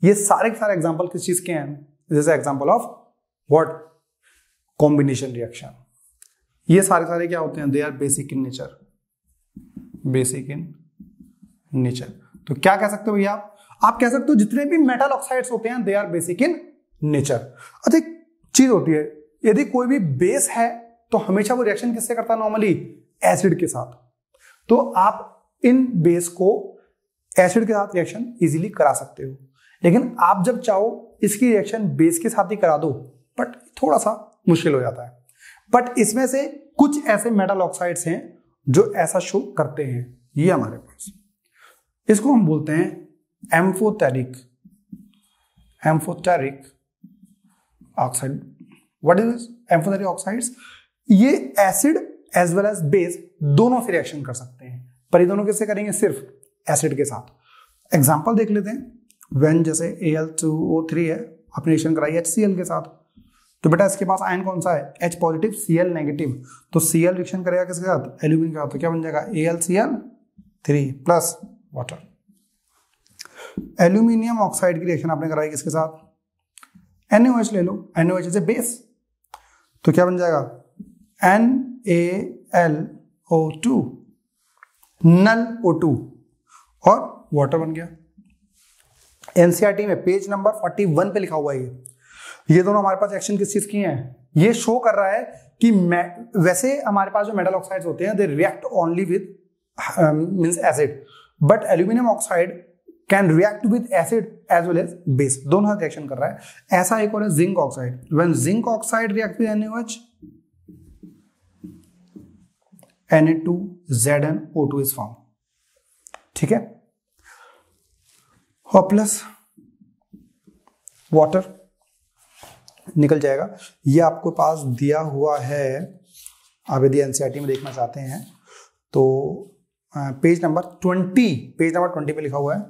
Speaker 1: ये सारे के सारे एग्जांपल किस चीज के हैं? This is example of what? Combination reaction. ये सारे क्या होते हैं? They are basic in nature, basic in nature. तो क्या कह सकते हो भैया आप कह सकते हो जितने भी मेटल ऑक्साइड्स होते हैं they are basic in nature. अच्छा एक चीज होती है, यदि कोई भी बेस है तो हमेशा वो रिएक्शन किससे करता है? नॉर्मली एसिड के साथ। तो आप इन बेस को एसिड के साथ रिएक्शन इजीली करा सकते हो, लेकिन आप जब चाहो इसकी रिएक्शन बेस के साथ ही करा दो, बट थोड़ा सा मुश्किल हो जाता है। बट इसमें से कुछ ऐसे मेटल ऑक्साइड्स हैं जो ऐसा शो करते हैं, ये हमारे पास। इसको हम बोलते हैं amphoteric oxide. What is this? Amphoteric oxides ये acid as well as base दोनों से रिएक्शन कर सकते हैं, पर ये दोनों किससे करेंगे? सिर्फ एसिड के साथ। एग्जांपल देख लेते हैं। व्हेन जैसे Al2O3 है, अपनी रिएक्शन कराई HCl के साथ, तो बेटा इसके पास आयन कौन सा है? H positive Cl negative. तो Cl रिएक्शन करेगा किसके साथ? एल्यूमिनियम के साथ। तो क्या बन जाएगा? AlCl3 plus water. Aluminium oxide की रिएक्शन आपने कराई किसके साथ? NaOH ले लो, NaOH इज ए बेस। तो क्या बन जाएगा? NaLO2 नल O2 और वाटर बन गया। एनसीईआरटी में पेज नंबर 41 पे लिखा हुआ है ये दोनों हमारे पास रिएक्शन किस चीज की हैं? ये शो कर रहा है कि वैसे हमारे पास जो मेटल ऑक्साइड्स होते हैं they react only with means acid, but aluminium oxide can react with acid as well as base, दोनों रिएक्शन कर रहा है। ऐसा एक और है zinc oxide. When zinc oxide react with NaOH, Na2ZnO2 is form. ठीक है, और प्लस वाटर निकल जाएगा। ये आपको पास दिया हुआ है, आप यदि एनसीईआरटी में देखना चाहते हैं तो पेज नंबर 20 पे लिखा हुआ है।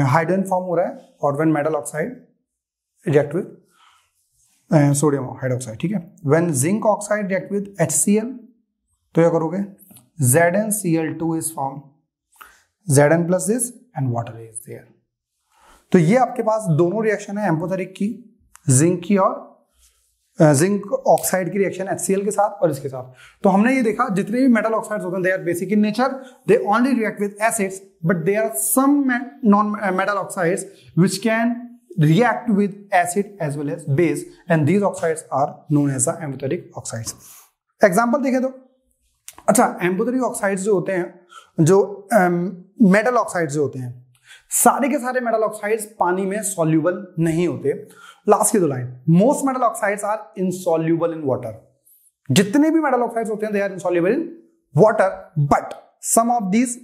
Speaker 1: हाइड्रोजन फॉर्म हो रहा है और when metal oxide react with sodium hydroxide. ठीक है, when zinc oxide react with HCl, तो क्या करोगे? ZnCl2 is form, Zn plus this and water is there. तो ये आपके पास दोनों रिएक्शन है एम्फोटेरिक की, जिंक की और जिंक ऑक्साइड की रिएक्शन HCl के साथ और इसके साथ। तो हमने ये देखा जितने भी मेटल ऑक्साइड्स होते हैं they are basic in nature, they only react with acids, but there are some non metal oxides which can react with acid as well as base, and these oxides are known as the amphoteric oxides. Example देखें तो अच्छा, amphoteric oxides जो होते हैं, जो metal oxides जो होते हैं, सारे के सारे मेटल ऑक्साइड्स पानी में सॉल्यूबल नहीं होते। लास्ट की दो line, most metal oxides are insoluble in water. जितने भी मेटल ऑक्साइड्स होते हैं they are insoluble in water, but some of these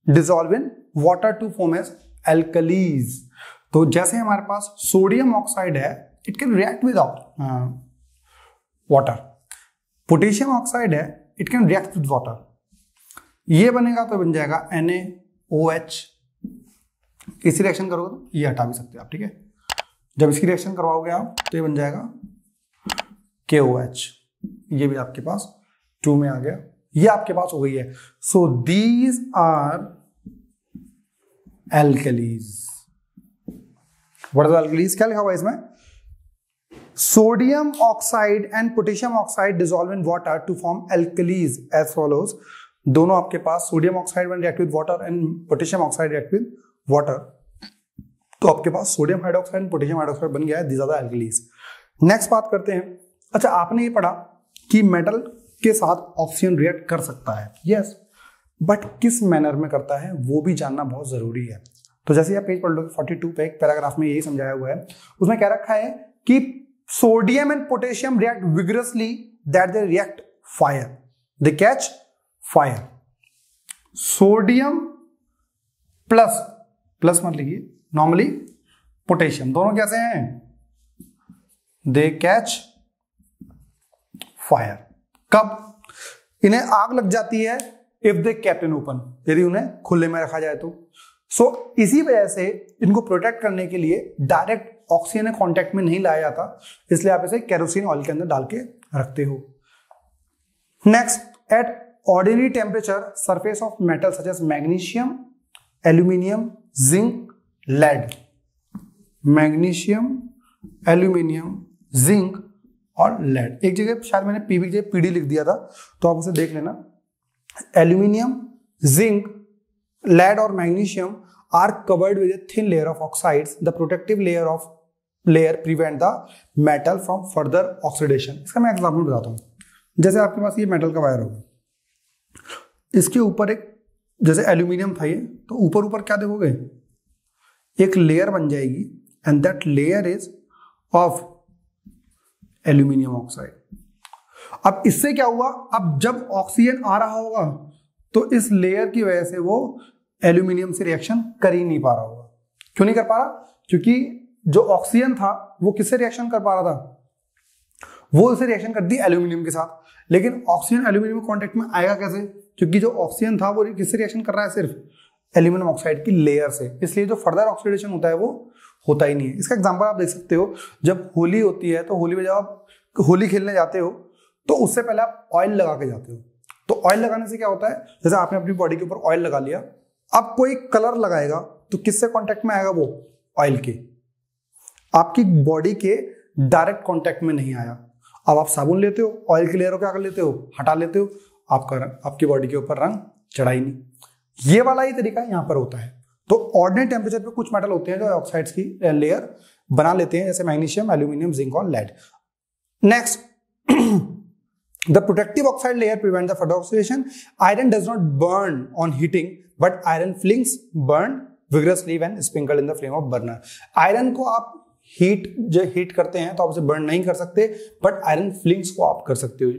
Speaker 1: dissolve in water to form as alkalis. तो जैसे हमारे पास सोडियम ऑक्साइड है, it can react with water. Potassium oxide है, it can react with water. ये बनेगा तो बन जाएगा NaOH। इसी रिएक्शन करोगे तो ये हटा भी सकते हो आप। ठीक है, जब इसकी रिएक्शन करवाओगे आप तो ये बन जाएगा KOH। ये भी आपके पास 2 में आ गया, ये आपके पास हो गई है। So these are alkalis. What is alkalis? क्या लिखा हुआ है इसमें? Sodium oxide and potassium oxide dissolve in water to form alkalis as follows. दोनों आपके पास sodium oxide when react with water and potassium oxide react with water, तो आपके पास sodium hydroxide and potassium hydroxide बन गया है। These are the alkalis. Next बात करते हैं। अच्छा, आपने ये पढ़ा कि मेटल के साथ ऑक्सीजन रिएक्ट कर सकता है, यस, बट किस मैनर में करता है वो भी जानना बहुत जरूरी है। तो जैसे आप पेज पढ़ लो 42 पे एक पैराग्राफ में यही समझाया हुआ है, उसमें क्या रखा है कि sodium and potassium react vigorously that they react fire, they catch fire. Sodium plus plus मत लिखिए, नॉर्मली पोटेशियम, दोनों कैसे हैं, दे कैच फायर। कब? इन्हें आग लग जाती है if they kept in open, यदि उन्हें खुले में रखा जाए तो। सो इसी वजह से इनको प्रोटेक्ट करने के लिए डायरेक्ट ऑक्सीजन कांटेक्ट में नहीं लाया जाता, इसलिए आप इसे केरोसिन ऑयल के अंदर डाल के रखते हो। Next, at ordinary temperature surface of metal such as magnesium, aluminium, zinc, lead, magnesium, aluminium, zinc और लेड। एक जगह शायद मैंने पीवी की जगह पीडी लिख दिया था, तो आप उसे देख लेना। Aluminium, zinc, lead or magnesium are covered with a thin layer of oxides. The protective layer prevent the metal from further oxidation. इसका मैं एग्जाम्पल बताता हूँ। जैसे आपके पास ये मेटल का वायर होगा, इसके ऊपर एक जैसे एल्यूमिनियम था ये, तो ऊपर ऊपर क्या देखोगे, एक लेयर बन जाएगी and that layer is of aluminium oxide. अब इससे क्या हुआ, अब जब ऑक्सीजन आ रहा होगा तो इस लेयर की वजह से वो एल्यूमिनियम से रिएक्शन कर ही नहीं पा रहा होगा। क्यों नहीं कर पा रहा? क्योंकि जो ऑक्सीजन था वो किससे रिएक्शन कर पा रहा था, वो उसे रिएक्शन कर दी एल्यूमिनियम के साथ। लेकिन ऑक्सीजन एल्यूमिनियम कांटेक्ट में आएगा कैसे? क्योंकि जो ऑक्सीजन था वो किससे रिएक्शन कर रहा है, सिर्फ एल्यूमिनियम ऑक्साइड की लेयर से, इसलिए जो फर्दर ऑक्सीडेशन होता है वो होता ही नहीं है। इसका एग्जाम्पल आप देख सकते हो, जब होली होती है तो होली में जब आप होली खेलने जाते हो तो उससे पहले आप ऑयल लगा के जाते हो। तो ऑयल लगाने से क्या होता है, जैसे आपने अपनी बॉडी के ऊपर ऑयल लगा लिया, अब कोई कलर लगाएगा तो किससे कांटेक्ट में आएगा, वो ऑयल के, आपकी बॉडी के डायरेक्ट कांटेक्ट में नहीं आया। अब आप साबुन लेते हो, ऑयल की लेयर को क्या कर लेते हो, हटा लेते हो, आपका आपकी बॉडी के ऊपर रंग चढ़ा ही नहीं। ये वाला ही तरीका यहाँ पर होता है। तो ऑर्डिनरी टेम्परेचर पे कुछ मेटल होते हैं जो ऑक्साइड्स की लेयर बना लेते हैं, जैसे मैग्नीशियम, एल्यूमिनियम, जिंक और lead. Next, the protective oxide layer prevents the further oxidation. Iron does not burn on heating, but iron flings burn vigorously when sprinkled in the flame of burner. Iron को आप heat करते हैं तो आप उसे burn नहीं कर सकते, बट आयरन फ्लिंग्स को आप कर सकते हो।